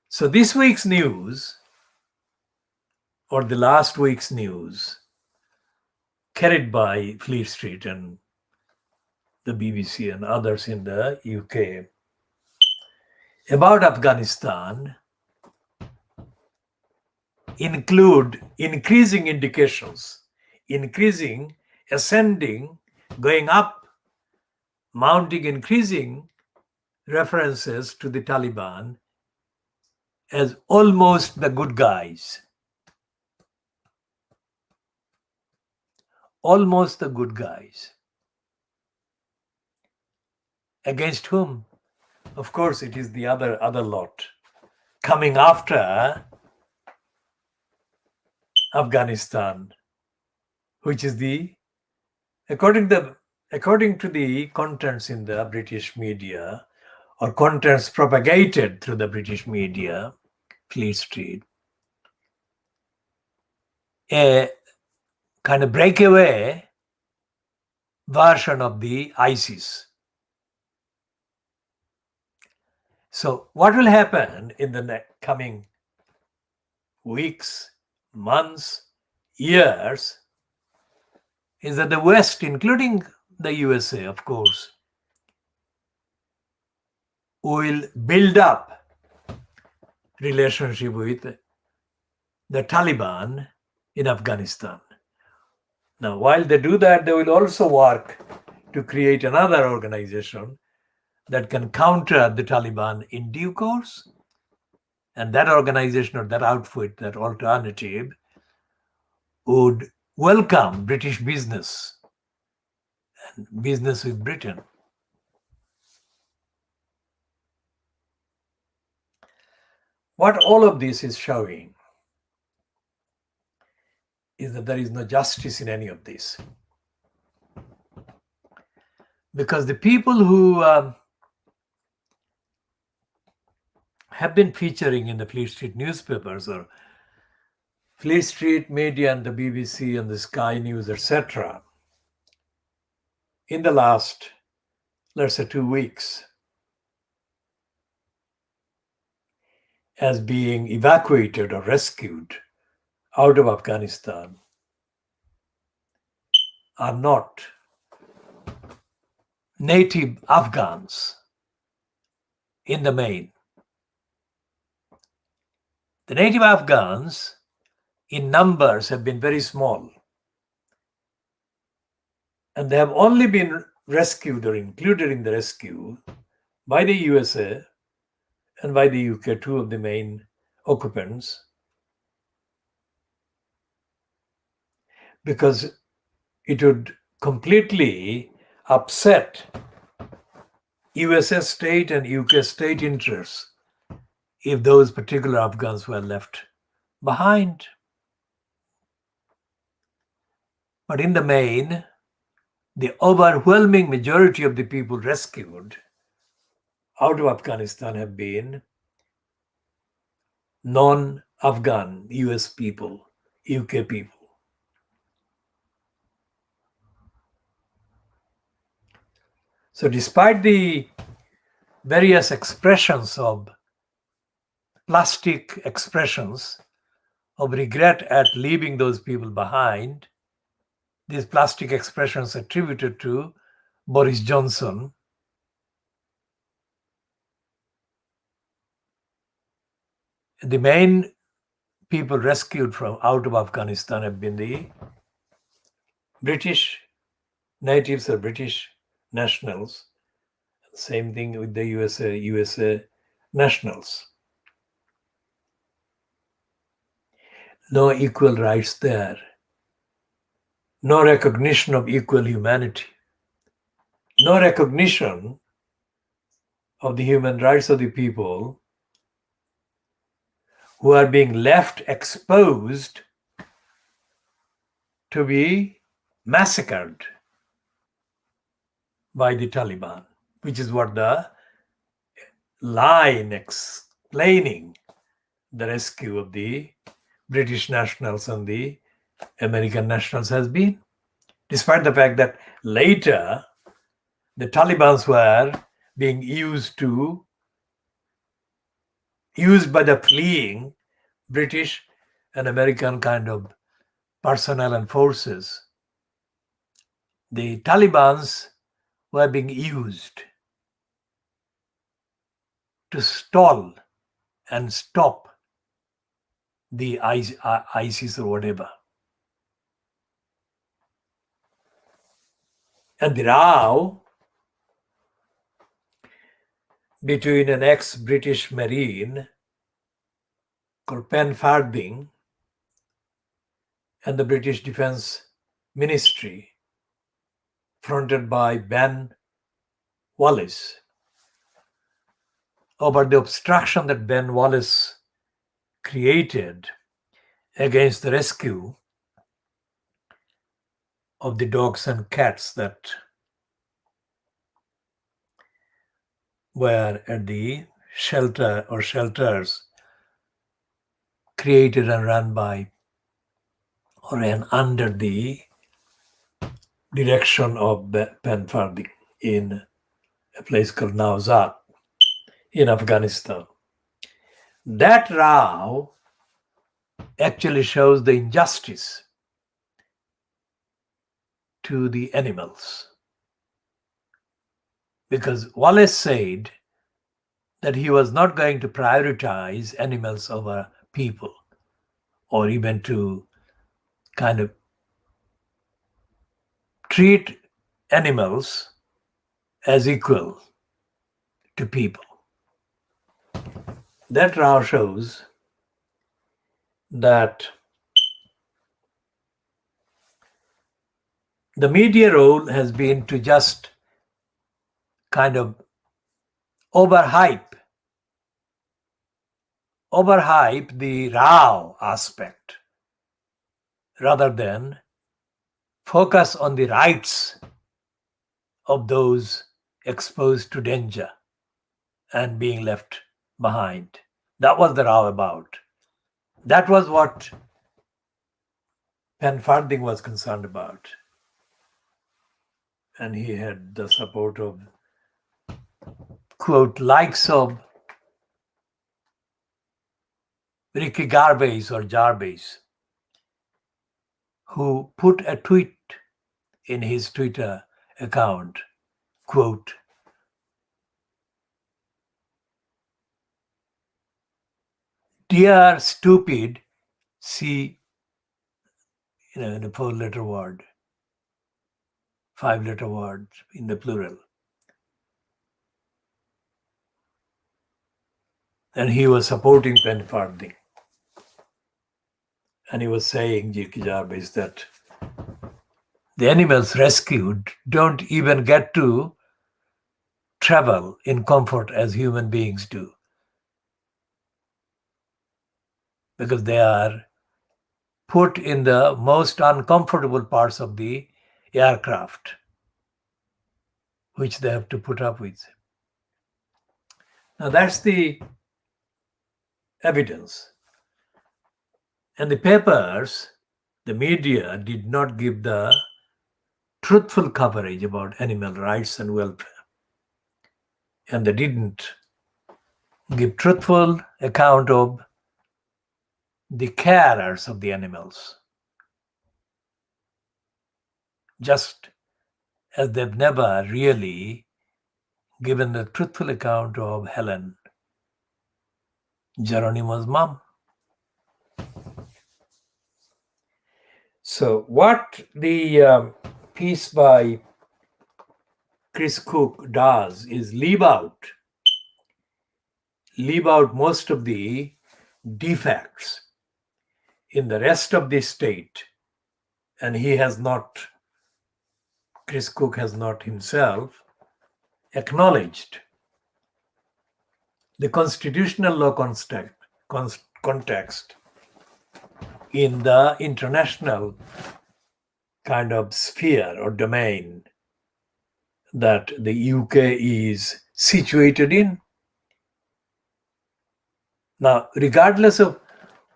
So this week's news, or the last week's news, carried by Fleet Street and the BBC and others in the UK, about Afghanistan include increasing indications, increasing, ascending, going up, mounting, increasing references to the Taliban as almost the good guys. Almost the good guys. Against whom? Of course, it is the other lot coming after Afghanistan, which is the, according to the contents in the British media, or contents propagated through the British media, Fleet Street, a kind of breakaway version of the ISIS. So what will happen in the coming weeks, months, years is that the West, including the USA, of course, will build up relationship with the Taliban in Afghanistan. Now, while they do that, they will also work to create another organization that can counter the Taliban in due course. And that organization or that outfit, that alternative, would welcome British business and business with Britain. What all of this is showing is that there is no justice in any of this. Because the people who have been featuring in the Fleet Street newspapers or Fleet Street media and the BBC and the Sky News, etc., in the last, let's say, 2 weeks, as being evacuated or rescued out of Afghanistan are not native Afghans in the main. The native Afghans in numbers have been very small, and they have only been rescued or included in the rescue by the USA and by the UK, two of the main occupants, because it would completely upset USA state and UK state interests if those particular Afghans were left behind. But in the main, the overwhelming majority of the people rescued out of Afghanistan have been non-Afghan US people, UK people. So despite the various expressions of plastic expressions of regret at leaving those people behind, these plastic expressions attributed to Boris Johnson, the main people rescued from out of Afghanistan have been the British natives or British nationals. Same thing with the USA nationals. No equal rights there. No recognition of equal humanity. No recognition of the human rights of the people who are being left exposed to be massacred by the Taliban, which is what the line explaining the rescue of the British nationals and the American nationals has been. Despite the fact that later the Talibans were being used by the fleeing British and American kind of personnel and forces. The Talibans were being used to stall and stop the ISIS or whatever. And the row between an ex-British Marine called Pen Farthing and the British Defence Ministry, fronted by Ben Wallace, over the obstruction that Ben Wallace created against the rescue of the dogs and cats that were at the shelter or shelters created and run by or ran under the direction of Ben Farthing in a place called Nawzat in Afghanistan. That row actually shows the injustice to the animals. Because Wallace said that he was not going to prioritize animals over people, or even to kind of treat animals as equal to people. That now shows that the media role has been to just kind of overhype the raw aspect rather than focus on the rights of those exposed to danger and being left behind. That was the row about. That was what Penfarthing was concerned about. And he had the support of, quote, likes of Ricky Gervais or Jarvis, who put a tweet in his Twitter account, quote, "Dear stupid," see, in a 4-letter word, 5-letter word in the plural. And he was supporting Penfarthing. And he was saying, J.K. Jarvis, that the animals rescued don't even get to travel in comfort as human beings do, because they are put in the most uncomfortable parts of the aircraft, which they have to put up with. Now that's the evidence. And the papers, the media, did not give the truthful coverage about animal rights and welfare. And they didn't give truthful account of the carers of the animals, just as they've never really given the truthful account of Helen, Geronimo's mom. So what the piece by Chris Cook does is leave out most of the defects in the rest of the state, and Chris Cook has not himself acknowledged the constitutional law context in the international kind of sphere or domain that the UK is situated in. Now, regardless of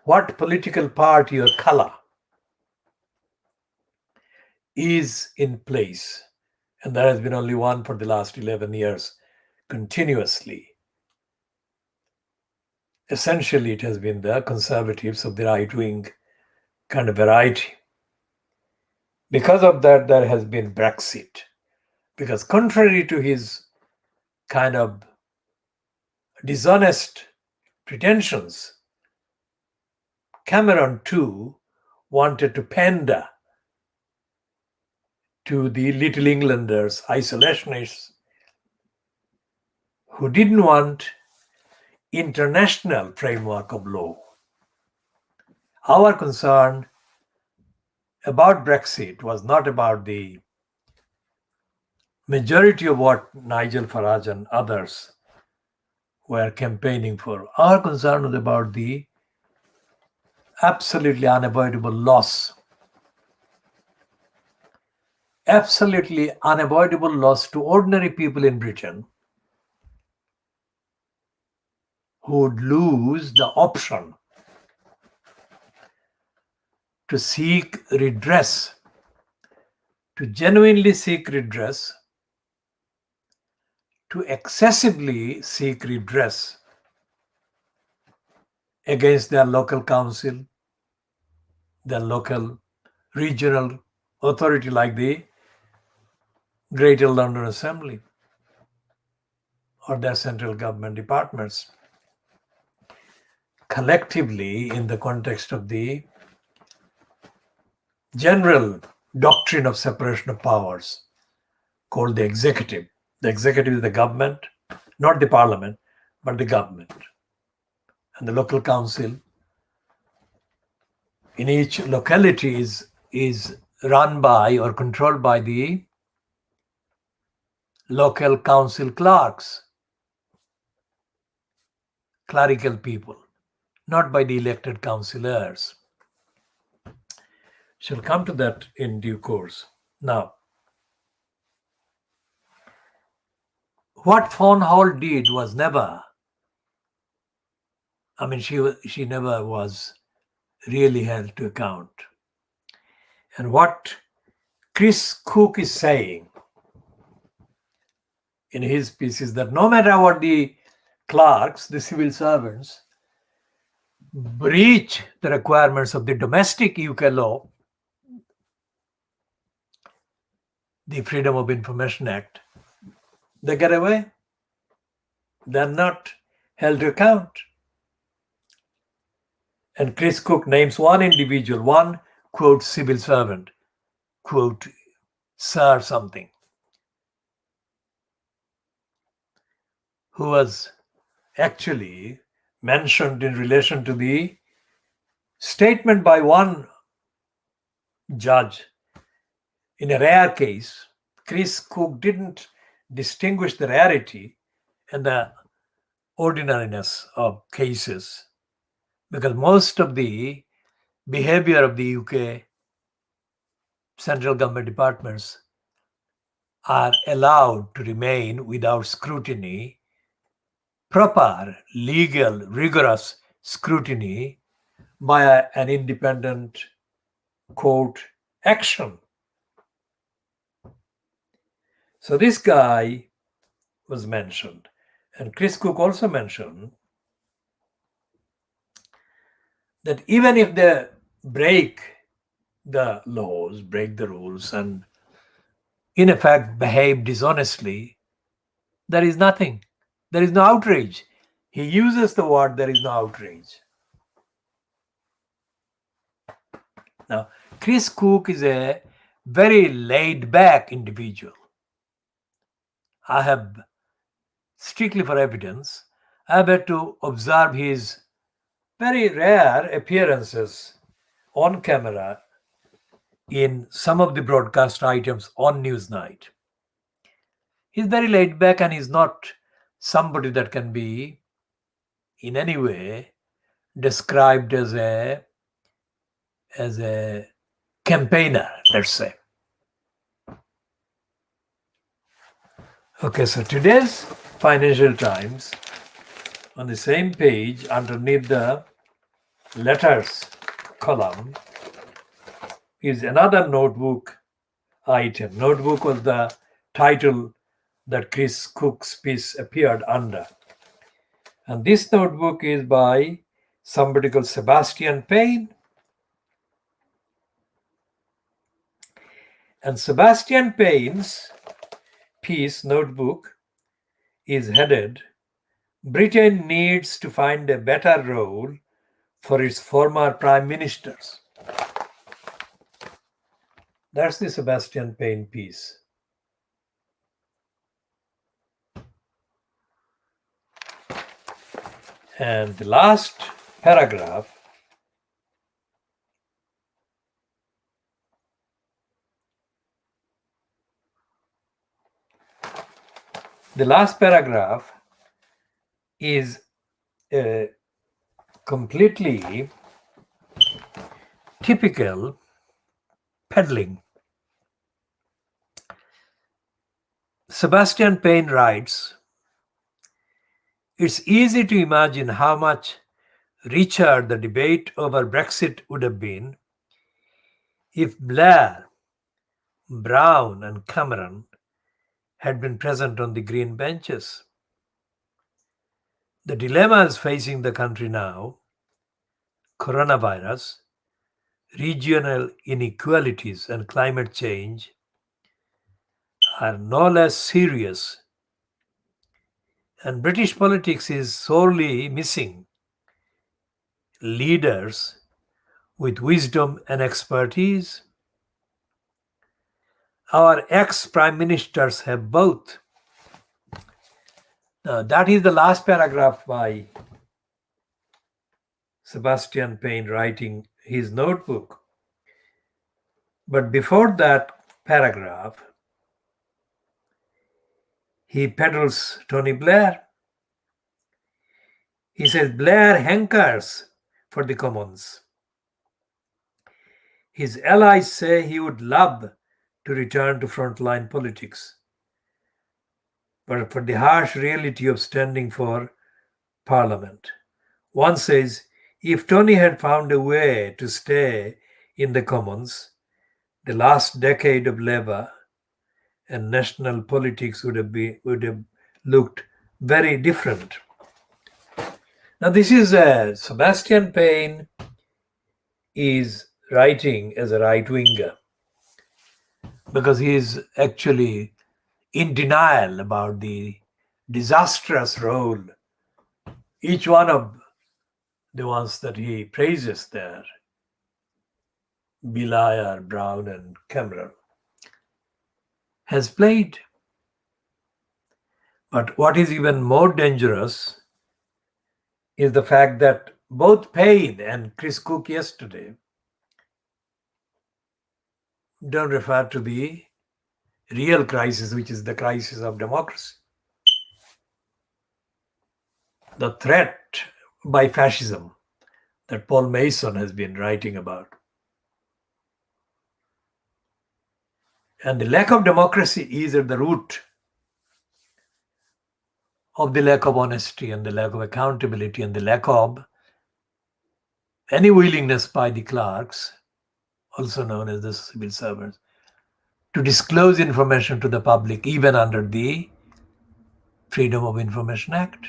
what political party or color is in place, and there has been only one for the last 11 years continuously, essentially it has been the conservatives of the right-wing kind of variety. Because of that, there has been Brexit. Because contrary to his kind of dishonest pretensions, Cameron too wanted to pander to the Little Englanders, isolationists, who didn't want international framework of law. Our concern about Brexit was not about the majority of what Nigel Farage and others were campaigning for. Our concern was about the absolutely unavoidable loss to ordinary people in Britain, who would lose the option to seek redress, to genuinely seek redress, to excessively seek redress against their local council, their local regional authority like the Greater London Assembly or their central government departments collectively in the context of the general doctrine of separation of powers called the executive. The executive is the government, not the parliament, but the government. And the local council in each locality is run by or controlled by the local council clerks, clerical people, not by the elected councillors. Shall come to that in due course. Now, what Fawn Hall did was never, she never was really held to account. And what Chris Cook is saying in his piece is that no matter what the clerks, the civil servants, breach the requirements of the domestic UK law, the Freedom of Information Act, they get away. They're not held to account. And Chris Cook names one individual, one, quote, civil servant, quote, sir something, who was actually mentioned in relation to the statement by one judge. In a rare case, Chris Cook didn't distinguish the rarity and the ordinariness of cases, because most of the behavior of the UK central government departments are allowed to remain without scrutiny, proper, legal, rigorous scrutiny by an independent court action. So this guy was mentioned. And Chris Cook also mentioned that even if they break the laws, break the rules, and in effect behave dishonestly, there is nothing. There is no outrage. He uses the word there is no outrage. Now, Chris Cook is a very laid-back individual. I have, strictly for evidence, I have had to observe his very rare appearances on camera in some of the broadcast items on Newsnight. He's very laid back and he's not somebody that can be in any way described as a campaigner, let's say. Okay, so today's Financial Times, on the same page underneath the letters column, is another notebook item. Notebook was the title that Chris Cook's piece appeared under. And this notebook is by somebody called Sebastian Payne. And Sebastian Payne's piece, notebook, is headed, Britain needs to find a better role for its former prime ministers. That's the Sebastian Payne piece. And the last paragraph is completely typical peddling. Sebastian Payne writes, it's easy to imagine how much richer the debate over Brexit would have been if Blair, Brown, and Cameron had been present on the green benches. The dilemmas facing the country now, coronavirus, regional inequalities, and climate change, are no less serious, and British politics is sorely missing leaders with wisdom and expertise. Our ex-prime ministers have both. Now, that is the last paragraph by Sebastian Payne writing his notebook. But before that paragraph, he peddles Tony Blair. He says Blair hankers for the Commons. His allies say he would love to return to frontline politics, but for the harsh reality of standing for Parliament. One says if Tony had found a way to stay in the Commons, the last decade of Labour and national politics would have looked very different. Now, this is Sebastian Payne is writing as a right winger because he is actually in denial about the disastrous role each one of the ones that he praises there, Blair, Brown, and Cameron, has played. But what is even more dangerous is the fact that both Payne and Chris Cook yesterday don't refer to the real crisis, which is the crisis of democracy. The threat by fascism that Paul Mason has been writing about. And the lack of democracy is at the root of the lack of honesty and the lack of accountability and the lack of any willingness by the clerks, also known as the civil servants, to disclose information to the public, even under the Freedom of Information Act.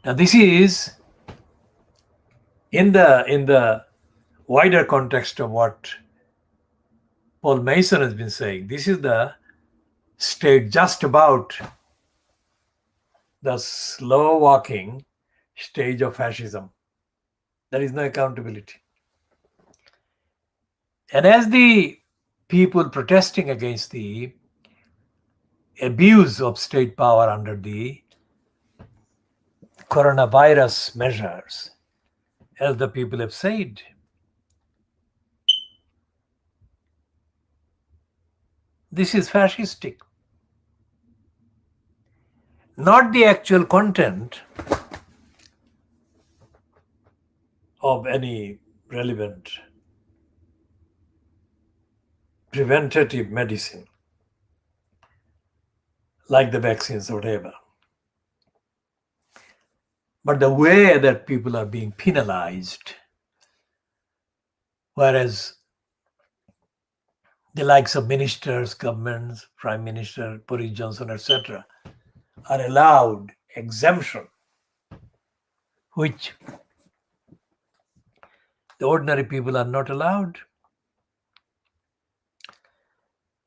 Now, this is in the wider context of what Paul Mason has been saying. This is the state just about the slow walking stage of fascism. There is no accountability. And as the people protesting against the abuse of state power under the coronavirus measures, as the people have said, this is fascistic. Not the actual content of any relevant preventative medicine, like the vaccines or whatever, but the way that people are being penalized, whereas the likes of ministers, governments, Prime Minister Boris Johnson, etc., are allowed exemption, which the ordinary people are not allowed.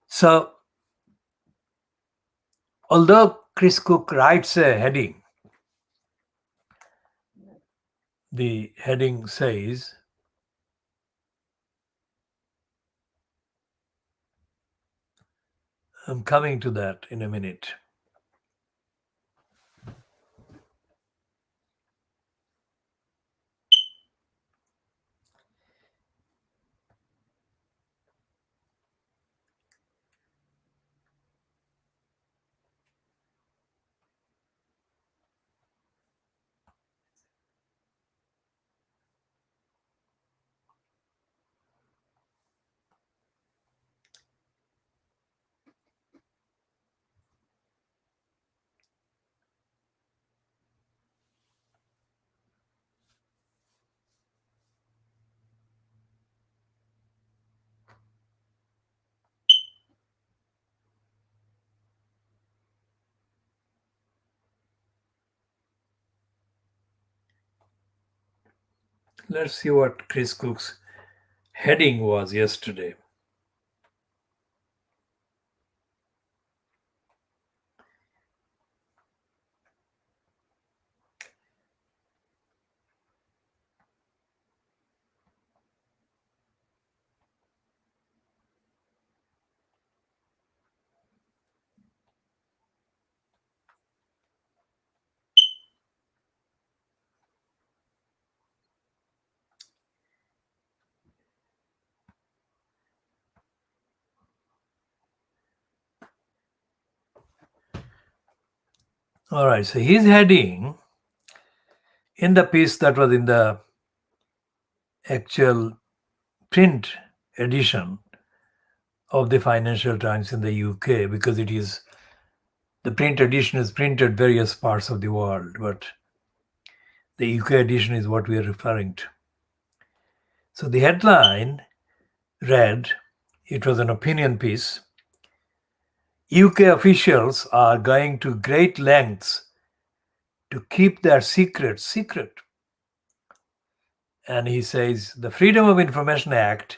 So, although Chris Cook writes a heading, the heading says, I'm coming to that in a minute. Let's see what Chris Cook's heading was yesterday. All right, so his heading in the piece that was in the actual print edition of the Financial Times in the UK, because it is the print edition is printed various parts of the world, but the UK edition is what we are referring to. So the headline read, it was an opinion piece, UK officials are going to great lengths to keep their secrets secret. And he says the Freedom of Information Act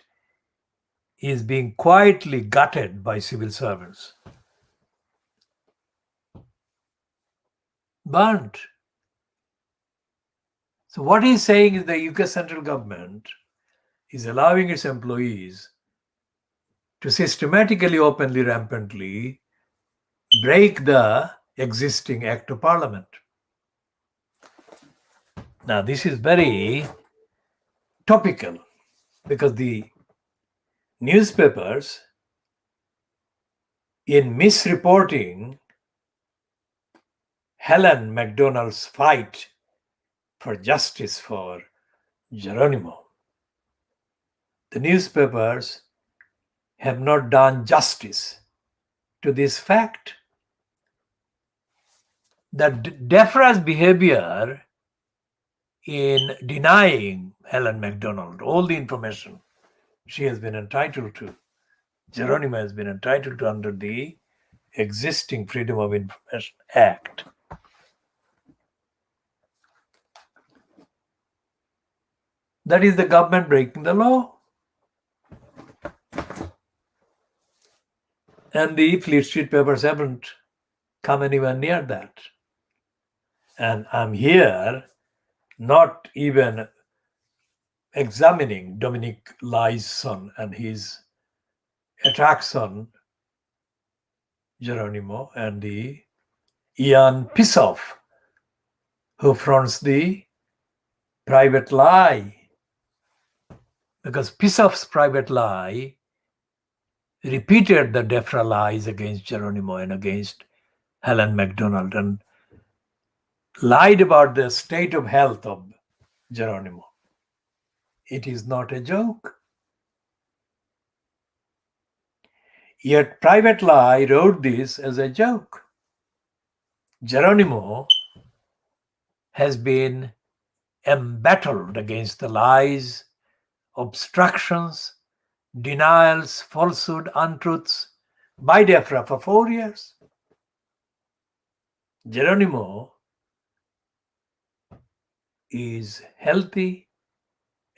is being quietly gutted by civil servants. Burnt. So what he's saying is the UK central government is allowing its employees to systematically, openly, rampantly break the existing Act of Parliament. Now, this is very topical because the newspapers, in misreporting Helen MacDonald's fight for justice for Geronimo, the newspapers have not done justice to this fact that DEFRA's behavior in denying Helen MacDonald all the information she has been entitled to, Geronimo has been entitled to under the existing Freedom of Information Act. That is the government breaking the law. And the Fleet Street papers haven't come anywhere near that. And I'm here not even examining Dominic Lai's son and his attacks on Geronimo and the Ian Pissoff, who fronts the private lie. Because Pissoff's private lie repeated the DEFRA lies against Geronimo and against Helen MacDonald and lied about the state of health of Geronimo. It is not a joke. Yet Private Lie wrote this as a joke. Geronimo has been embattled against the lies, obstructions, denials, falsehood, untruths by DEFRA for 4 years. Geronimo is healthy,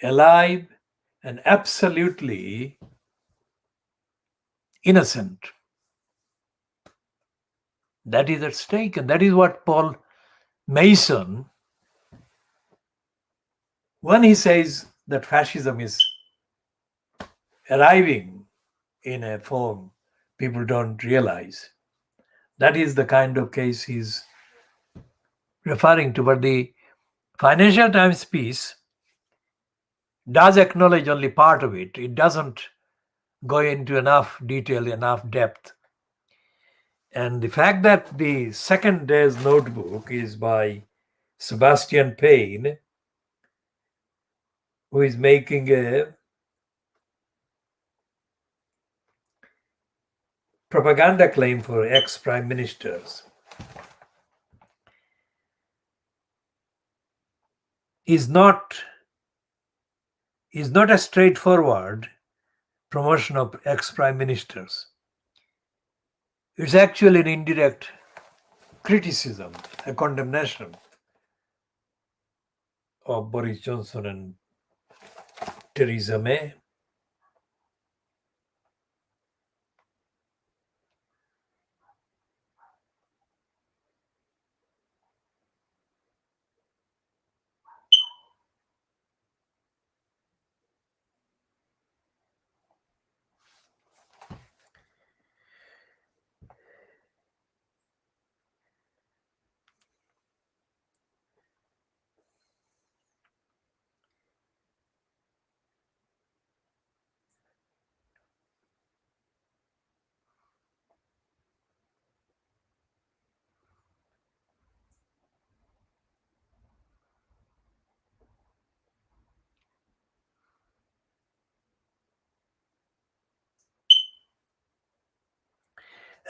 alive, and absolutely innocent. That is at stake, and that is what Paul Mason, when he says that fascism is arriving in a form people don't realize, that is the kind of case he's referring to. But the Financial Times piece does acknowledge only part of it. It doesn't go into enough detail, enough depth. And the fact that the second day's notebook is by Sebastian Payne, who is making a propaganda claim for ex-prime ministers, is not a straightforward promotion of ex-prime ministers. It's actually an indirect criticism, a condemnation of Boris Johnson and Theresa May.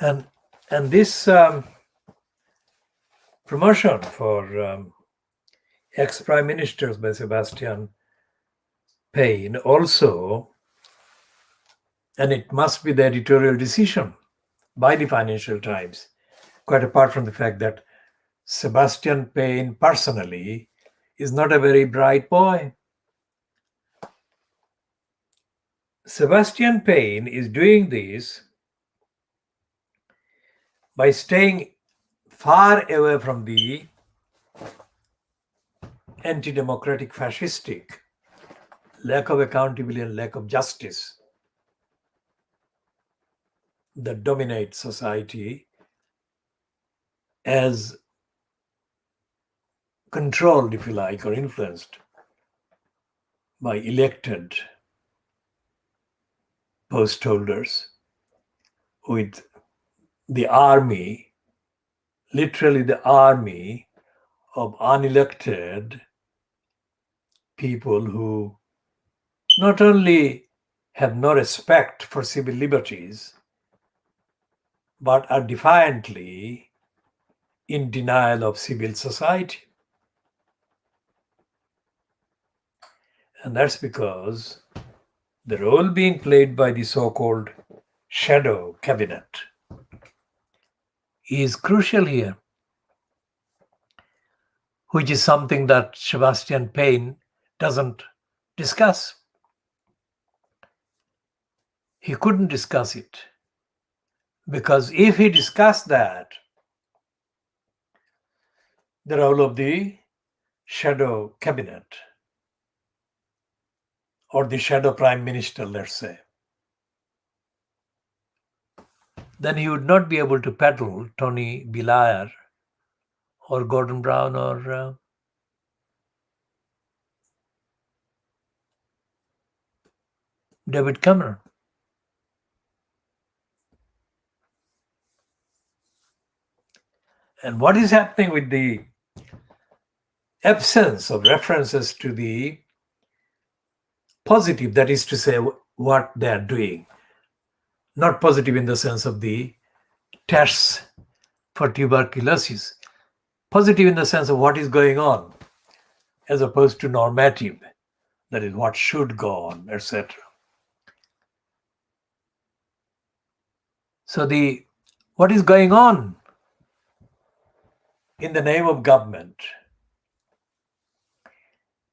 And this promotion for ex-prime ministers by Sebastian Payne also, and it must be the editorial decision by the Financial Times, quite apart from the fact that Sebastian Payne personally is not a very bright boy. Sebastian Payne is doing this by staying far away from the anti-democratic, fascistic, lack of accountability and lack of justice that dominate society, as controlled, if you like, or influenced by elected post holders, with the army, literally the army of unelected people who not only have no respect for civil liberties, but are defiantly in denial of civil society. And that's because the role being played by the so-called shadow cabinet is crucial here, which is something that Sebastian Payne doesn't discuss. He couldn't discuss it, because if he discussed that, the role of the shadow cabinet or the shadow prime minister, let's say, then he would not be able to peddle Tony Blair or Gordon Brown or David Cameron. And what is happening with the absence of references to the positive, that is to say, what they are doing? Not positive in the sense of the tests for tuberculosis, positive in the sense of what is going on, as opposed to normative, that is what should go on, etc. So what is going on in the name of government,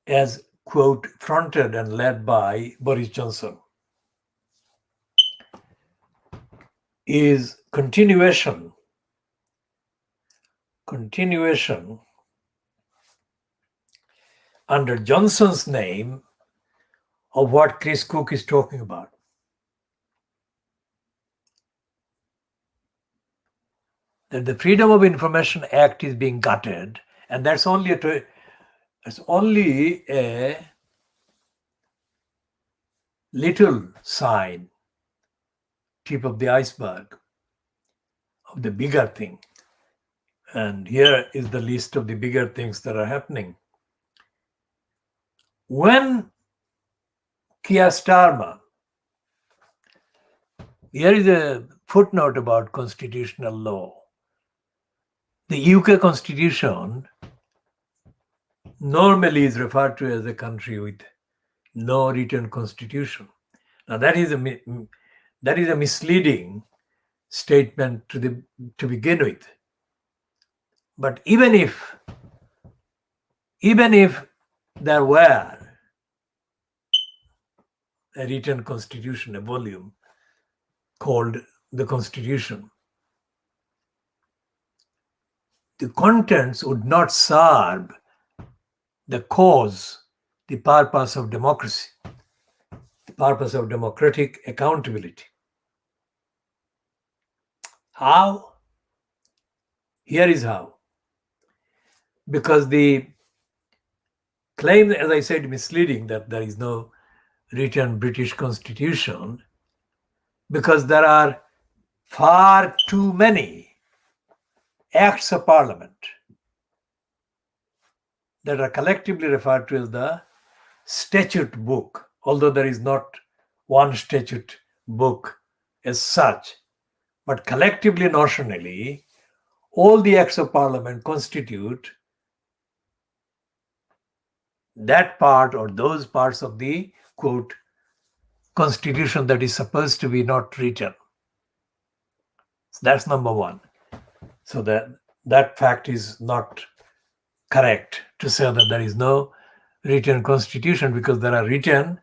as, quote, fronted and led by Boris Johnson, is continuation under Johnson's name of what Chris Cook is talking about. That the Freedom of Information Act is being gutted, and that's only a little sign, tip of the iceberg of the bigger thing. And here is the list of the bigger things that are happening. When Keir Starmer, here is a footnote about constitutional law. The UK constitution normally is referred to as a country with no written constitution. Now that is a misleading statement to begin with. But even if there were a written constitution, a volume called the Constitution, the contents would not serve the cause, the purpose of democracy, the purpose of democratic accountability. How? Here is how. Because the claim, as I said, misleading, that there is no written British constitution, because there are far too many acts of parliament that are collectively referred to as the statute book, although there is not one statute book as such, but collectively, notionally, all the acts of parliament constitute that part or those parts of the, quote, constitution that is supposed to be not written. So that's number one. So that fact is not correct to say that there is no written constitution, because there are written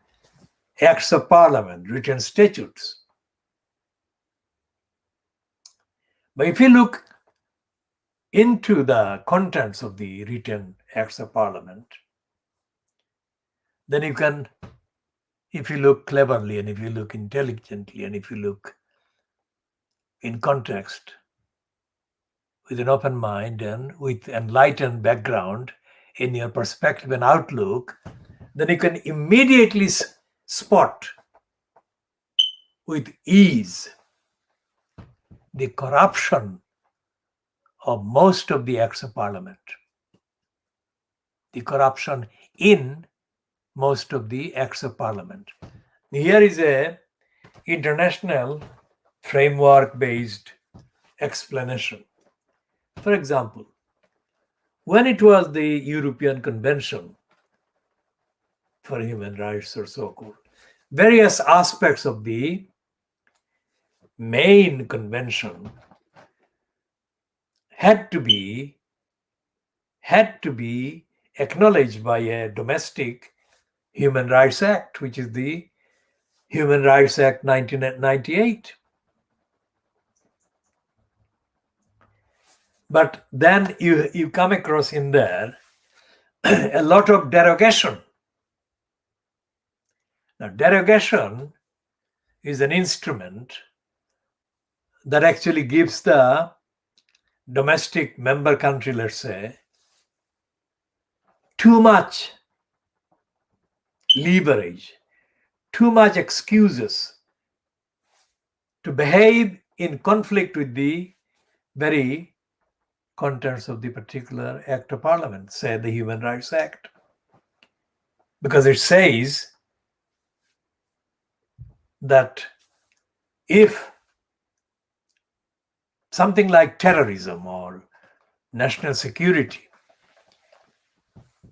acts of parliament, written statutes. But if you look into the contents of the written acts of parliament, then you can, if you look cleverly and if you look intelligently and if you look in context, with an open mind and with enlightened background in your perspective and outlook, then you can immediately spot with ease the corruption of most of the acts of parliament, the corruption in most of the acts of parliament. Here is a international framework-based explanation. For example, when it was the European Convention for Human Rights, or so-called, various aspects of the main convention had to be acknowledged by a domestic Human Rights Act, which is the Human Rights Act 1998. But then you come across in there a lot of derogation. Now, derogation is an instrument that actually gives the domestic member country, let's say, too much leverage, too much excuses to behave in conflict with the very contents of the particular act of parliament, say the Human Rights Act. Because it says that if something like terrorism or national security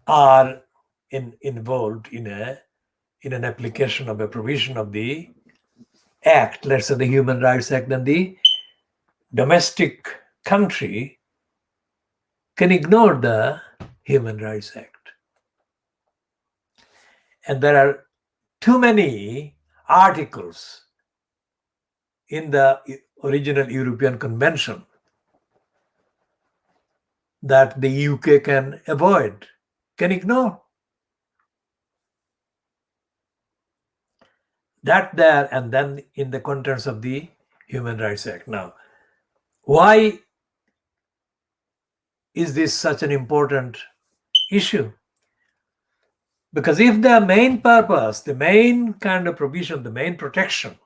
are involved in an application of a provision of the act, let's say the Human Rights Act, then the domestic country can ignore the Human Rights Act. And there are too many articles in the original European Convention that the UK can avoid, can ignore. That there, and then in the contents of the Human Rights Act. Now, why is this such an important issue? Because if the main purpose, the main kind of provision, the main protection,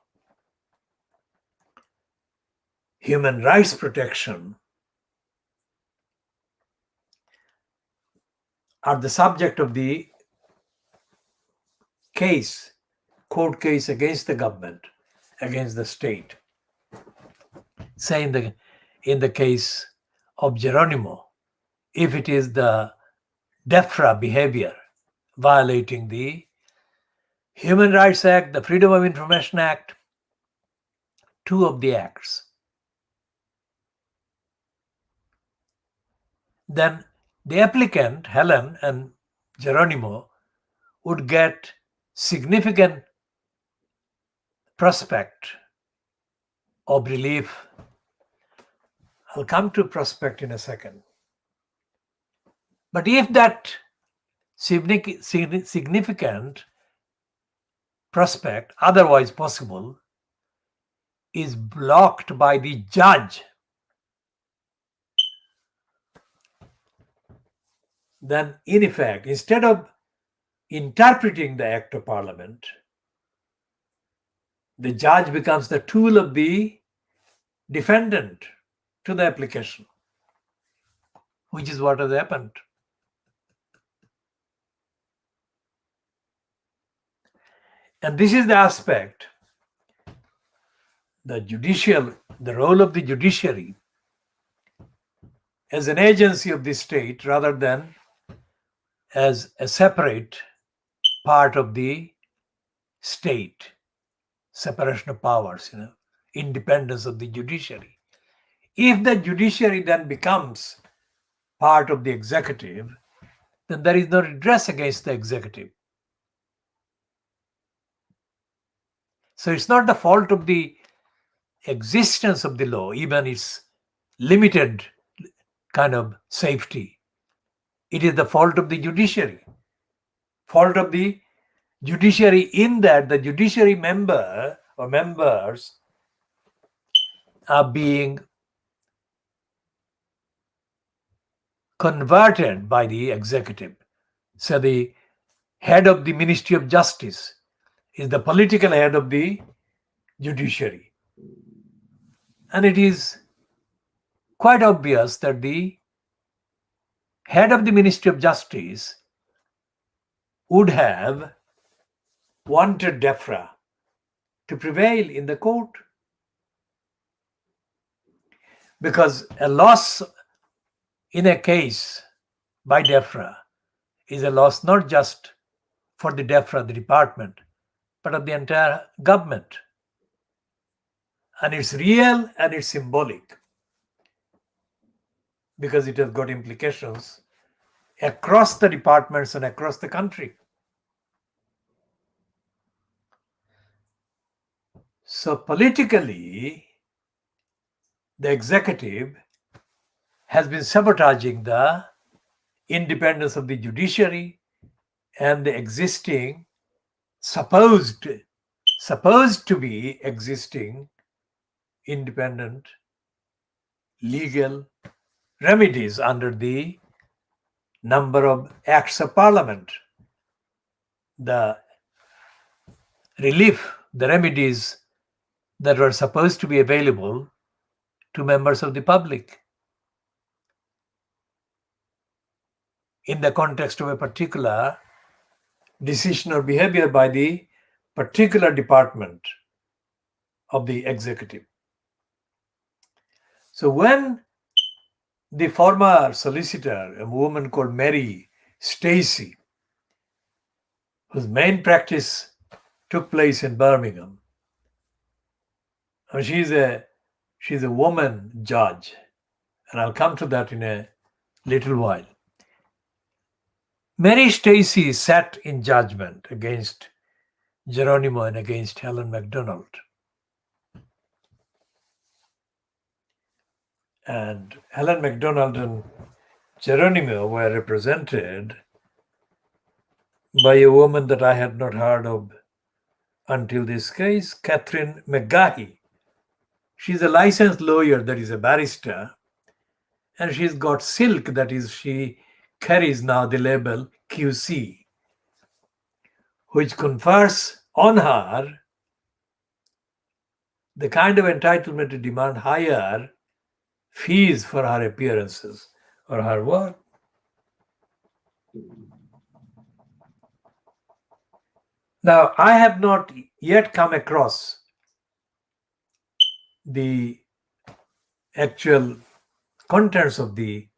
human rights protection, are the subject of the case, court case against the government, against the state, say in the case of Geronimo, if it is the DEFRA behavior violating the Human Rights Act, the Freedom of Information Act, two of the acts, then the applicant, Helen and Geronimo, would get significant prospect of relief. I'll come to prospect in a second. But if that significant prospect, otherwise possible, is blocked by the judge, then in effect, instead of interpreting the Act of Parliament, the judge becomes the tool of the defendant to the application, which is what has happened. And this is the aspect, the judicial the role of the judiciary as an agency of the state rather than as a separate part of the state, separation of powers, independence of the judiciary. If the judiciary then becomes part of the executive, then there is no redress against the executive. So it's not the fault of the existence of the law, even its limited kind of safety. It is the fault of the judiciary. Fault of the judiciary in that the judiciary member or members are being converted by the executive. So the head of the Ministry of Justice is the political head of the judiciary. And it is quite obvious that the head of the Ministry of Justice would have wanted DEFRA to prevail in the court, because a loss in a case by DEFRA is a loss not just for the DEFRA, the department, but of the entire government. And it's real and it's symbolic, because it has got implications across the departments and across the country. So politically, the executive has been sabotaging the independence of the judiciary and the existing, supposed to be existing independent legal remedies under the number of acts of parliament. The relief, the remedies that were supposed to be available to members of the public in the context of a particular decision or behavior by the particular department of the executive. So when the former solicitor, a woman called Mary Stacy, whose main practice took place in Birmingham, and she's a woman judge, and I'll come to that in a little while. Mary Stacy sat in judgment against Geronimo and against Helen MacDonald. And Helen MacDonald and Geronimo were represented by a woman that I had not heard of until this case, Catherine McGahey. She's a licensed lawyer, that is a barrister, and she's got silk, that is, she carries now the label QC, which confers on her the kind of entitlement to demand higher fees for her appearances or her work. Now, I have not yet come across the actual contents of the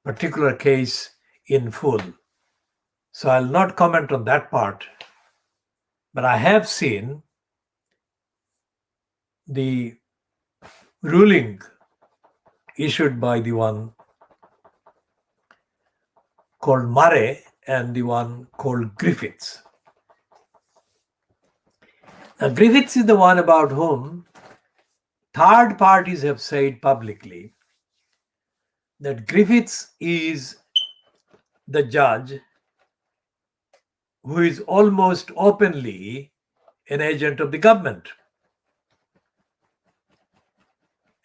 particular case in full, so I'll not comment on that part, but I have seen the ruling issued by the one called Murray and the one called Griffiths. Now, Griffiths is the one about whom third parties have said publicly that Griffiths is the judge who is almost openly an agent of the government.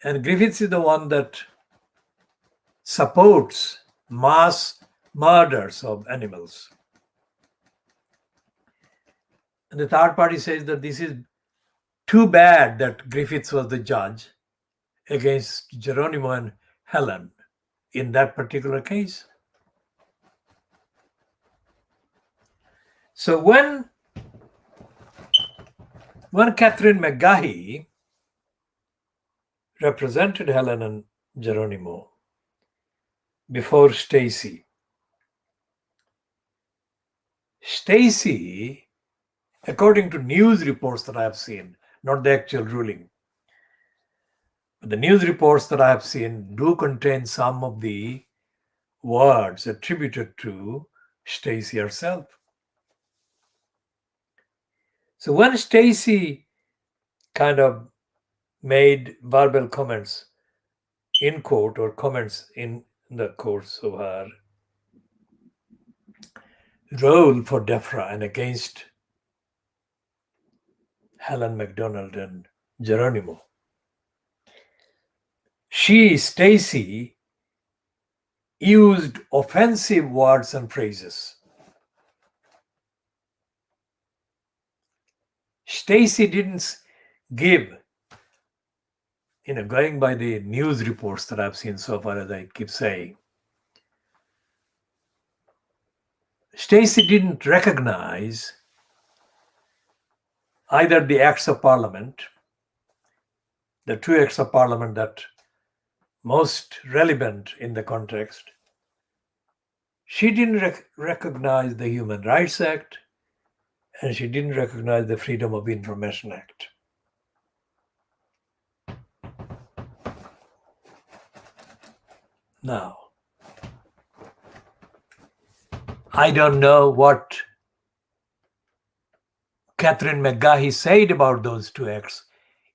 And Griffiths is the one that supports mass murders of animals. And the third party says that this is too bad that Griffiths was the judge against Geronimo and Helen in that particular case. So when Catherine McGahey represented Helen and Geronimo before Stacy. Stacy, according to news reports that I have seen, not the actual ruling, but the news reports that I have seen do contain some of the words attributed to Stacy herself. So when Stacy kind of made verbal comments in court or comments in the course of her role for DEFRA and against Helen MacDonald and Geronimo, Stacy, used offensive words and phrases. Stacy didn't give, going by the news reports that I've seen so far, as I keep saying, Stacy didn't recognize either the acts of parliament, the two acts of parliament that most relevant in the context. She didn't recognize the Human Rights Act, and she didn't recognize the Freedom of Information Act. Now, I don't know what Catherine McGahey said about those two acts,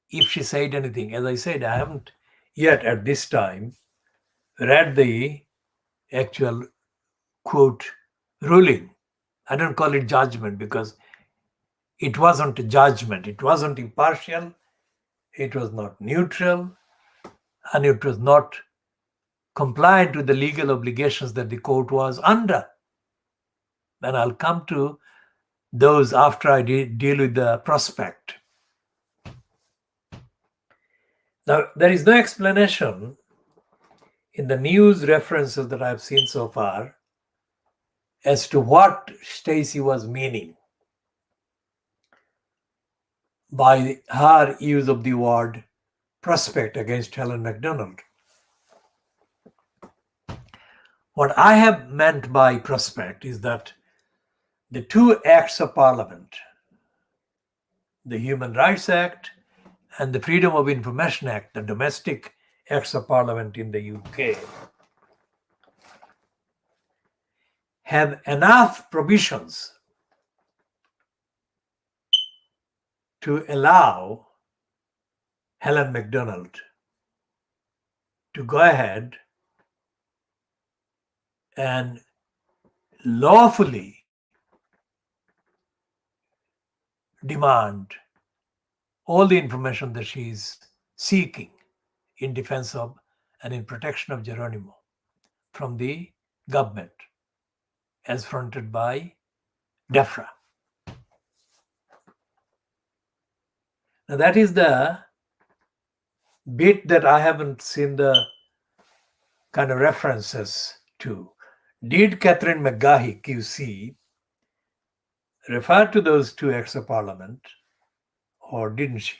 if she said anything. As I said, I haven't yet at this time read the actual quote ruling. I don't call it judgment because it wasn't a judgment. It wasn't impartial. It was not neutral. And it was not compliant with the legal obligations that the court was under. And I'll come to those after I deal with the prospect. Now, there is no explanation in the news references that I've seen so far as to what Stacy was meaning by her use of the word prospect against Helen MacDonald. What I have meant by prospect is that the two acts of parliament, the Human Rights Act and the Freedom of Information Act, the domestic acts of parliament in the UK, have enough provisions to allow Helen MacDonald to go ahead and lawfully demand all the information that she is seeking in defense of and in protection of Geronimo from the government as fronted by DEFRA. Now that is the bit that I haven't seen the kind of references to. Did Catherine McGahey, QC, refer to those two acts of parliament, or didn't she?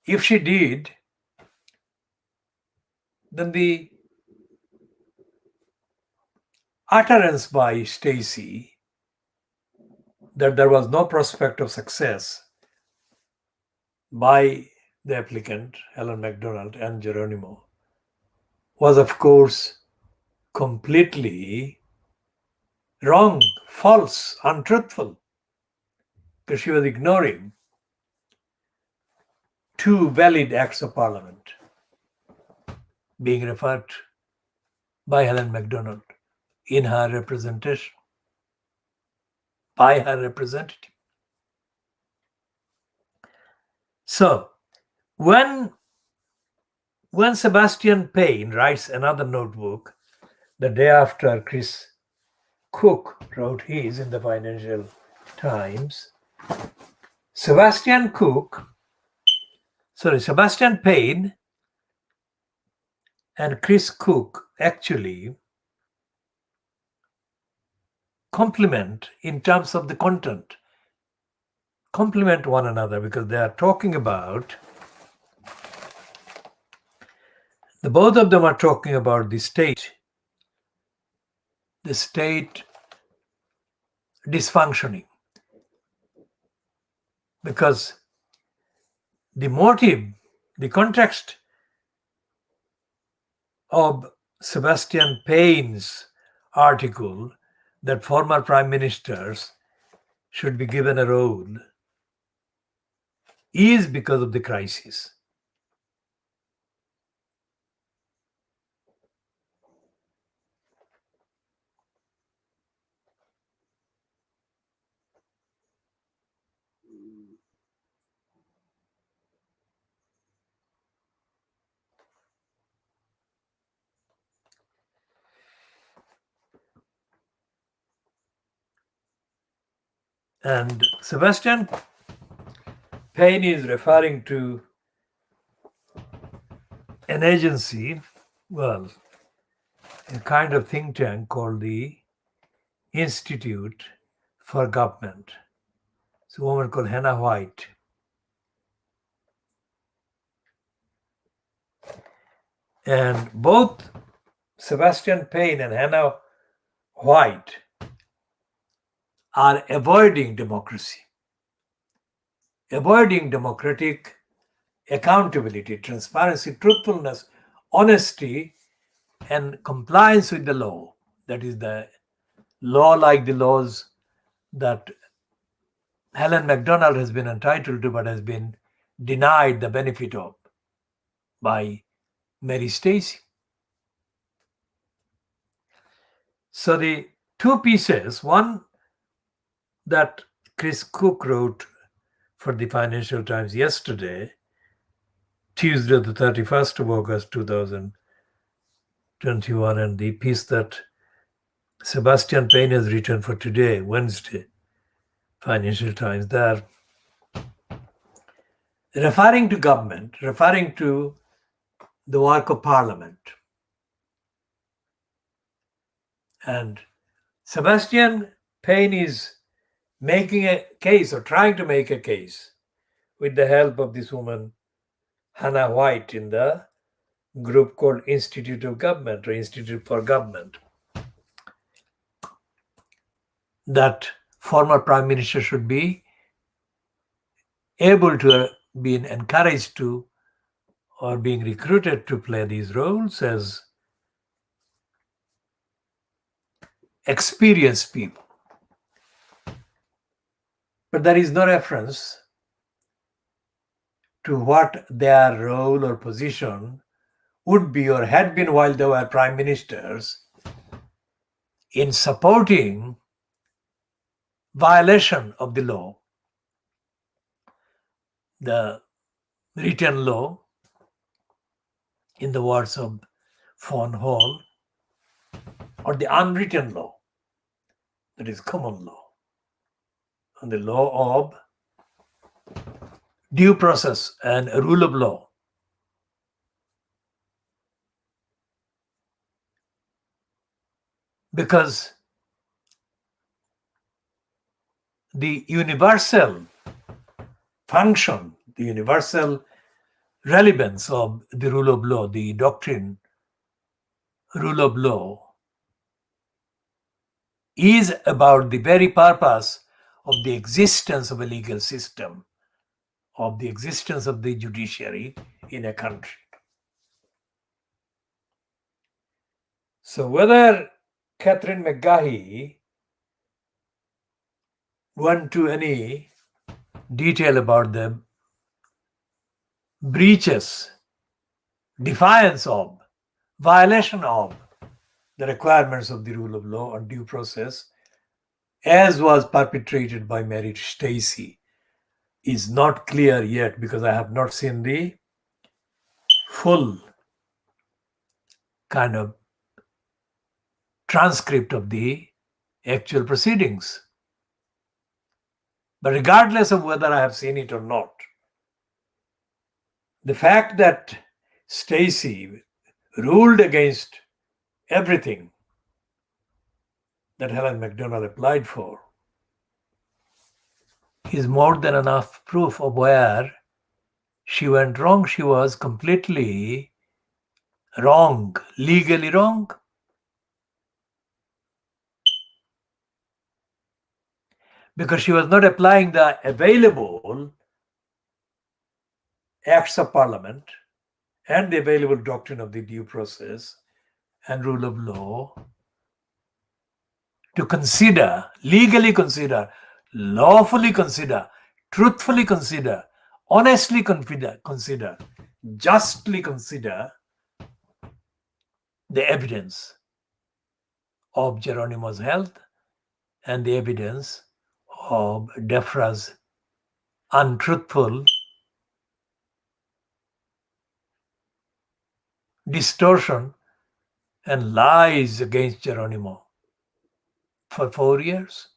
If she did, then the utterance by Stacy that there was no prospect of success by the applicant, Helen MacDonald and Geronimo, was of course completely wrong, false, untruthful, because she was ignoring two valid acts of parliament being referred to by Helen MacDonald in her representation, by her representative. So, when Sebastian Payne writes another notebook the day after Chris Cook wrote his in the Financial Times, Sebastian Payne and Chris Cook actually complement in terms of the content, complement one another, because they are talking about The both of them are talking about the state dysfunctioning, because the motive, the context of Sebastian Payne's article that former prime ministers should be given a role is because of the crisis. And Sebastian Payne is referring to an agency, well, a kind of think tank called the Institute for Government. It's a woman called Hannah White. And both Sebastian Payne and Hannah White are avoiding democracy, avoiding democratic accountability, transparency, truthfulness, honesty, and compliance with the law. That is the law like the laws that Helen MacDonald has been entitled to but has been denied the benefit of by Mary Stacey. So the two pieces, one that Chris Cook wrote for the Financial Times yesterday, Tuesday the 31st of August 2021, and the piece that Sebastian Payne has written for today, Wednesday, Financial Times, there, referring to government, referring to the work of Parliament. And Sebastian Payne is making a case, or trying to make a case, with the help of this woman, Hannah White, in the group called Institute of Government or Institute for Government, that former prime minister should be able to be encouraged to or being recruited to play these roles as experienced people. But there is no reference to what their role or position would be or had been while they were prime ministers in supporting violation of the law, the written law, in the words of Fawn Hall, or the unwritten law, that is common law, and the law of due process and rule of law. Because the universal function, the universal relevance of the rule of law, the doctrine, rule of law, is about the very purpose of the existence of a legal system, of the existence of the judiciary in a country. So whether Catherine McGahey went to any detail about the breaches, defiance of, violation of the requirements of the rule of law and due process, as was perpetrated by Mary Stacey, is not clear yet, because I have not seen the full kind of transcript of the actual proceedings. But regardless of whether I have seen it or not, the fact that Stacey ruled against everything that Helen MacDonald applied for is more than enough proof of where she went wrong. She was completely wrong, legally wrong? Because she was not applying the available acts of parliament and the available doctrine of the due process and rule of law to consider, legally consider, lawfully consider, truthfully consider, honestly consider, justly consider the evidence of Geronimo's health and the evidence of Defra's untruthful distortion and lies against Geronimo for 4 years.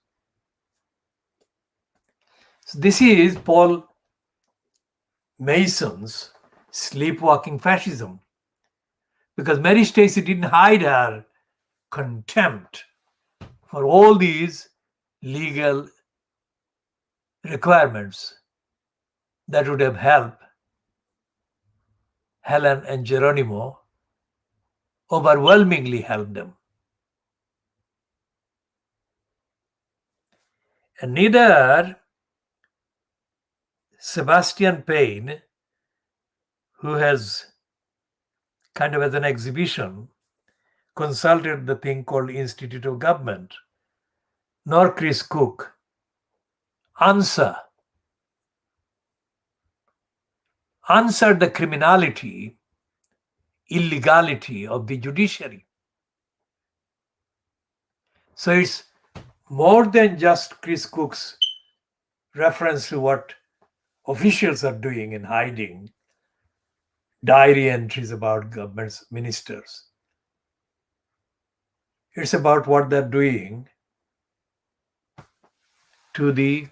So this is Paul Mason's sleepwalking fascism, because Mary Stacey didn't hide her contempt for all these legal requirements that would have helped Helen and Geronimo, overwhelmingly helped them. And neither Sebastian Payne, who has kind of as an exhibition consulted the thing called Institute of Government, nor Chris Cook answered the criminality, illegality of the judiciary. So it's more than just Chris Cook's reference to what officials are doing in hiding diary entries about government ministers. It's about what they're doing to the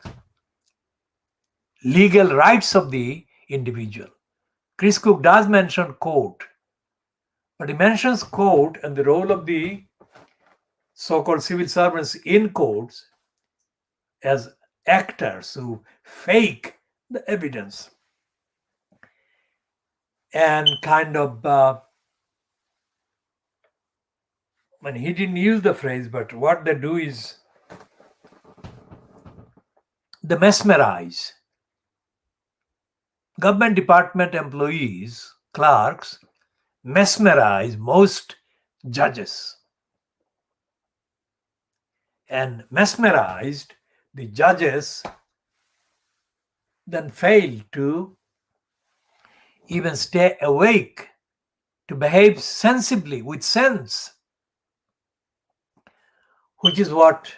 legal rights of the individual. Chris Cook does mention court, but he mentions court and the role of the so-called civil servants in courts as actors who fake the evidence and kind of, when he didn't use the phrase, but what they do is they mesmerize. Government department employees, clerks, mesmerize most judges. And mesmerized, the judges then fail to even stay awake, to behave sensibly, with sense, which is what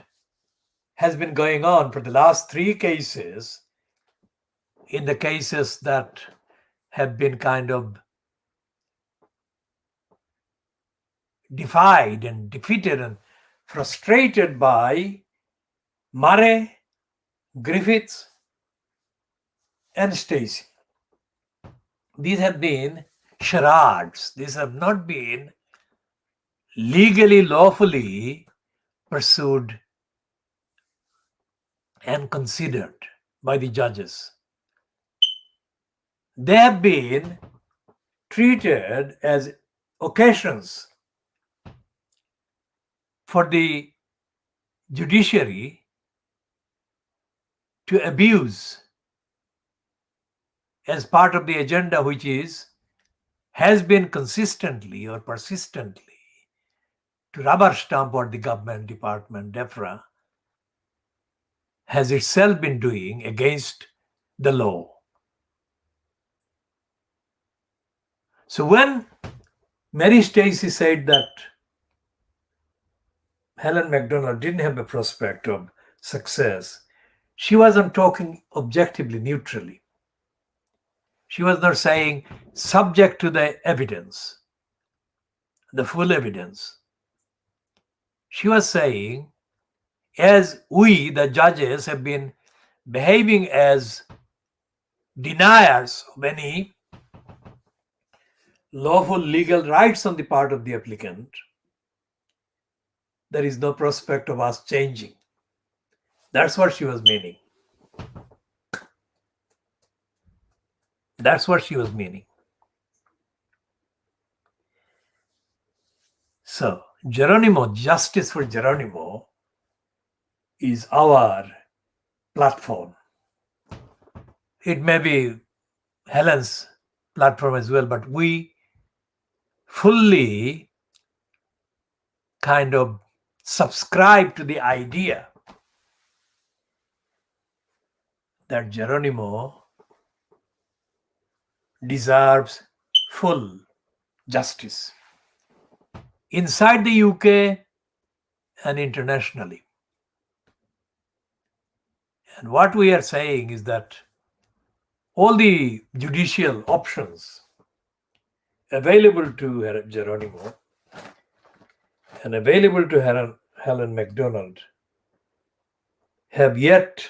has been going on for the last 3 cases, in the cases that have been kind of defied and defeated and frustrated by Murray, Griffiths, and Stacey. These have been charades. These have not been legally, lawfully pursued and considered by the judges. They have been treated as occasions for the judiciary to abuse as part of the agenda, which has been consistently or persistently to rubber stamp what the government department, DEFRA, has itself been doing against the law. So when Mary Stacey said that Helen MacDonald didn't have a prospect of success, she wasn't talking objectively, neutrally. She was not saying subject to the evidence, the full evidence. She was saying, as we, the judges, have been behaving as deniers of any lawful legal rights on the part of the applicant, there is no prospect of us changing. That's what she was meaning. That's what she was meaning. So Geronimo, Justice for Geronimo, is our platform. It may be Helen's platform as well, but we fully kind of subscribe to the idea that Geronimo deserves full justice inside the UK and internationally. And what we are saying is that all the judicial options available to Geronimo and available to Helen MacDonald have yet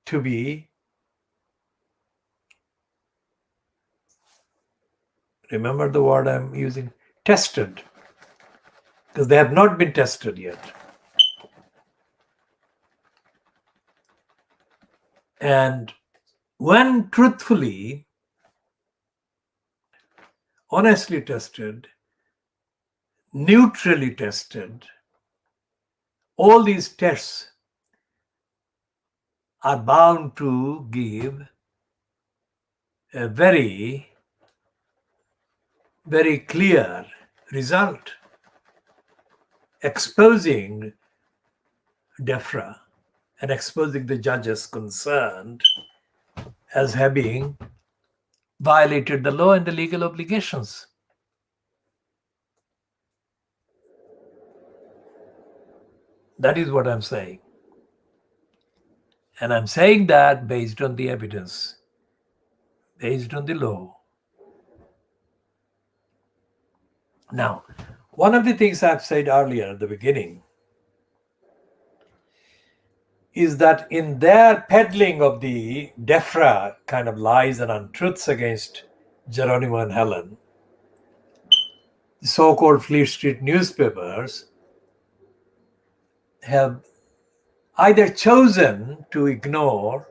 to be, remember the word I'm using, tested, because they have not been tested yet. And when truthfully, honestly tested, neutrally tested, all these tests are bound to give a very, very clear result, exposing DEFRA and exposing the judges concerned as having violated the law and the legal obligations. That is what I'm saying. And I'm saying that based on the evidence, based on the law. Now, one of the things I've said earlier at the beginning is that in their peddling of the DEFRA kind of lies and untruths against Geronimo and Helen, the so-called Fleet Street newspapers have either chosen to ignore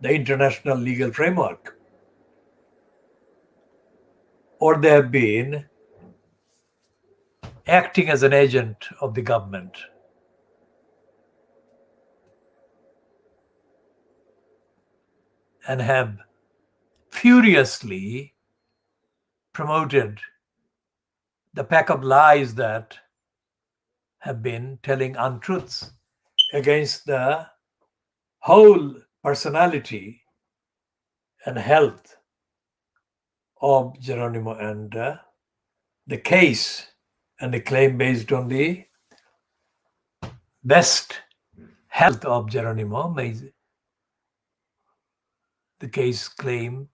the international legal framework, or they have been acting as an agent of the government. And have furiously promoted the pack of lies that have been telling untruths against the whole personality and health of Geronimo and the case and the claim based on the best health of Geronimo, the case claim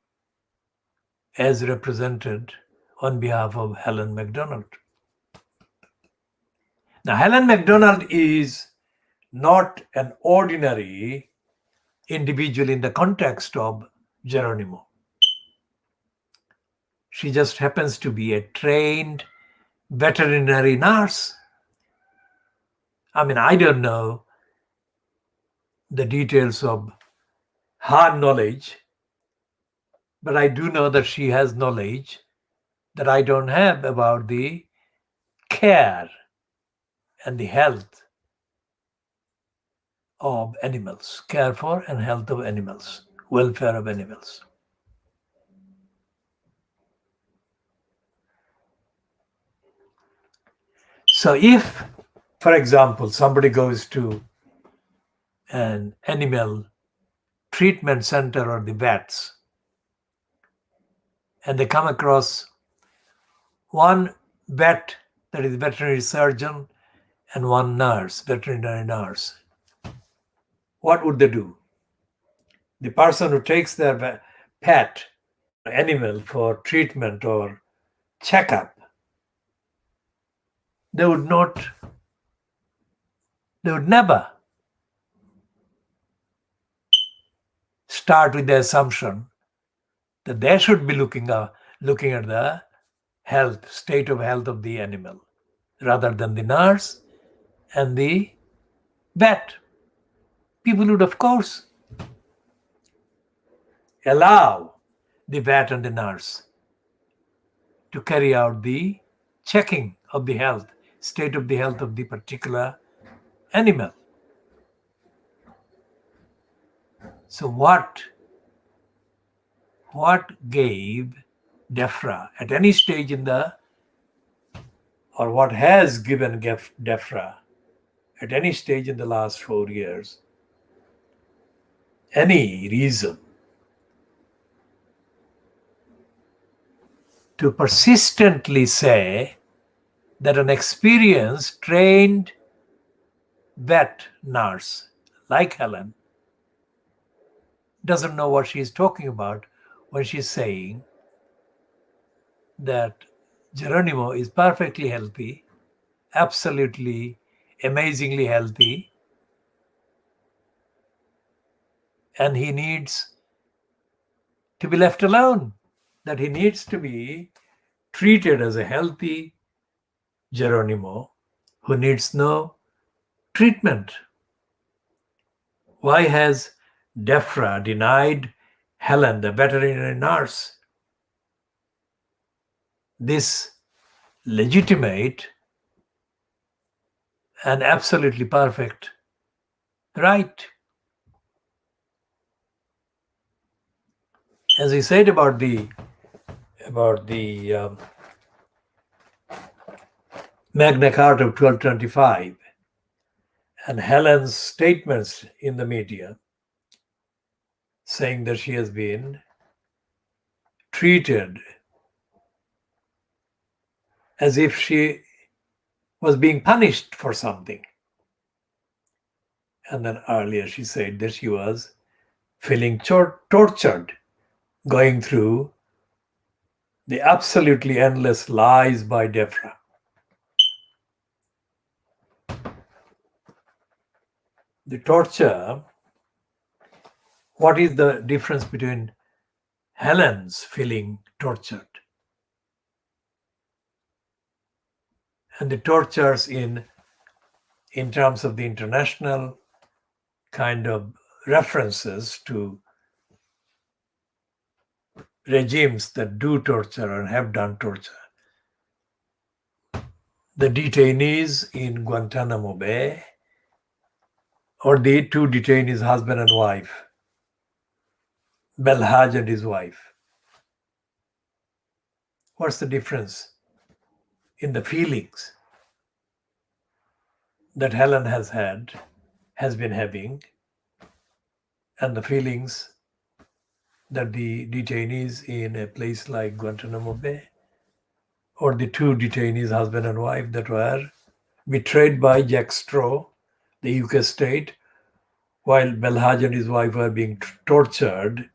as represented on behalf of Helen MacDonald. Now, Helen MacDonald is not an ordinary individual in the context of Geronimo. She just happens to be a trained veterinary nurse. I mean, I don't know the details of her knowledge, but I do know that she has knowledge that I don't have about the care and the health of animals, care for and health of animals, welfare of animals. So if, for example, somebody goes to an animal treatment center or the vets, and they come across one vet, that is veterinary surgeon, and one nurse, veterinary nurse, what would they do? The person who takes their pet animal for treatment or checkup, they would never start with the assumption that they should be looking at the state of health of the animal, rather than the nurse and the vet. People would, of course, allow the vet and the nurse to carry out the checking of the health state of the health of the particular animal. So what gave DEFRA at any stage in the, or what has given DEFRA at any stage in the last 4 years, any reason to persistently say that an experienced, trained vet nurse like Helen doesn't know what she's talking about when she's saying that Geronimo is perfectly healthy, absolutely amazingly healthy, and he needs to be left alone, that he needs to be treated as a healthy Geronimo who needs no treatment. Why has DEFRA denied Helen, the veterinary nurse, this legitimate and absolutely perfect right? As he said about the Magna Carta of 1225 and Helen's statements in the media saying that she has been treated as if she was being punished for something. And then earlier she said that she was feeling tortured, going through the absolutely endless lies by DEFRA. The torture, what is the difference between Helen's feeling tortured and the tortures in terms of the international kind of references to regimes that do torture or have done torture? The detainees in Guantanamo Bay, or the two detainees, husband and wife, Belhaj and his wife. What's the difference in the feelings that Helen has been having, and the feelings that the detainees in a place like Guantanamo Bay, or the two detainees, husband and wife, that were betrayed by Jack Straw, the UK state, while Belhaj and his wife were being tortured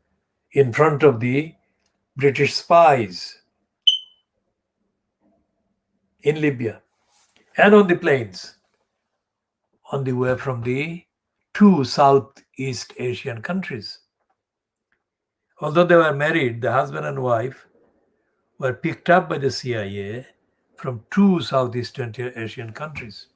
in front of the British spies in Libya and on the planes on the way from the two Southeast Asian countries. Although they were married, the husband and wife were picked up by the CIA from two Southeast Asian countries.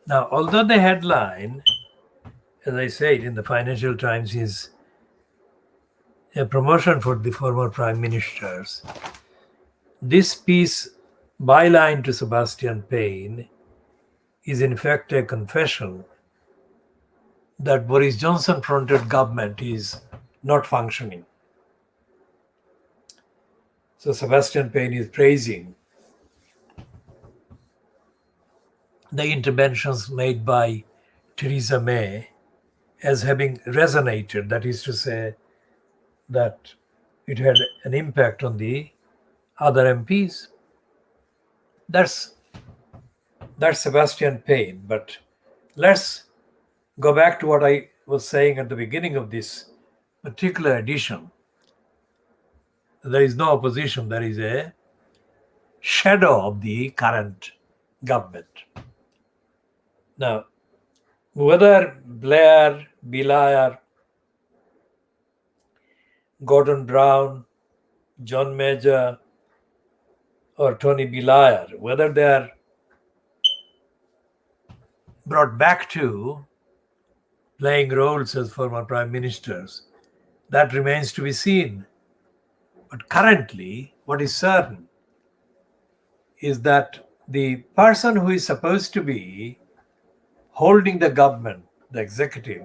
Now, although the headline as I said in the Financial Times, is a promotion for the former prime ministers. This piece, byline to Sebastian Payne, is in fact a confession that Boris Johnson-fronted government is not functioning. So Sebastian Payne is praising the interventions made by Theresa May as having resonated, that is to say, that it had an impact on the other MPs. That's Sebastian Payne. But let's go back to what I was saying at the beginning of this particular edition. There is no opposition. There is a shadow of the current government. Now, whether Blair, Blair, Gordon Brown, John Major, or Tony Blair, whether they are brought back to playing roles as former prime ministers, that remains to be seen. But currently, what is certain is that the person who is supposed to be holding the government, the executive,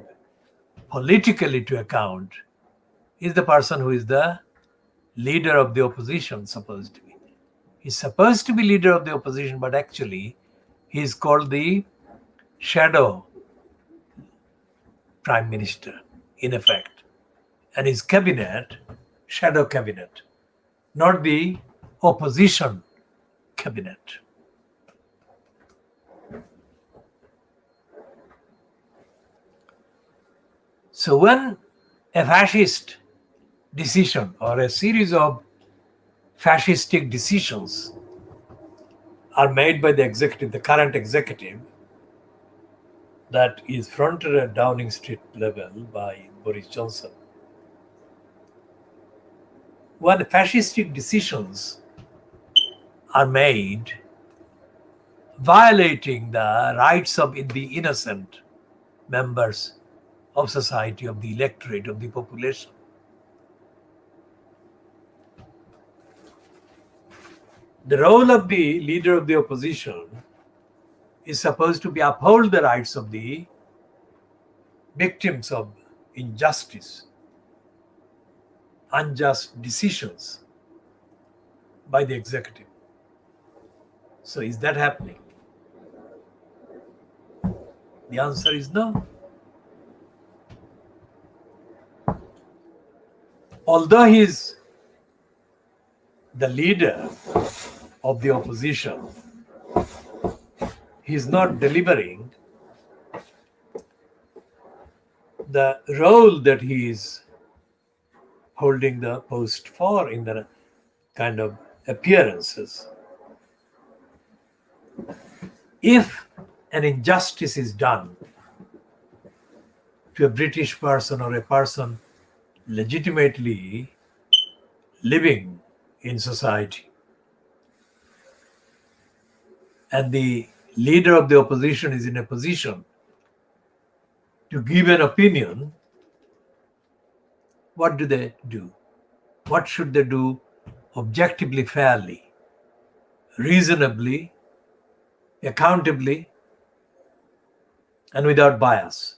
politically to account is the person who is the leader of the opposition, supposed to be. He's supposed to be leader of the opposition, but actually he is called the shadow prime minister, in effect. And his cabinet, shadow cabinet, not the opposition cabinet. So when a fascist decision or a series of fascistic decisions are made by the executive, the current executive, that is fronted at Downing Street level by Boris Johnson, when fascistic decisions are made violating the rights of the innocent members of society, of the electorate, of the population, the role of the leader of the opposition is supposed to be uphold the rights of the victims of injustice, unjust decisions by the executive. So is that happening? The answer is no. Although he is the leader of the opposition, he is not delivering the role that he is holding the post for in the kind of appearances. If an injustice is done to a British person or a person legitimately living in society, and the leader of the opposition is in a position to give an opinion, what do they do? What should they do objectively, fairly, reasonably, accountably, and without bias?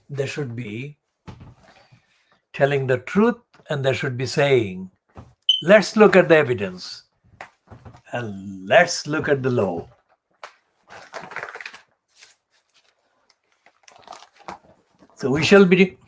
They should be telling the truth, and they should be saying, let's look at the evidence and let's look at the law. So we shall be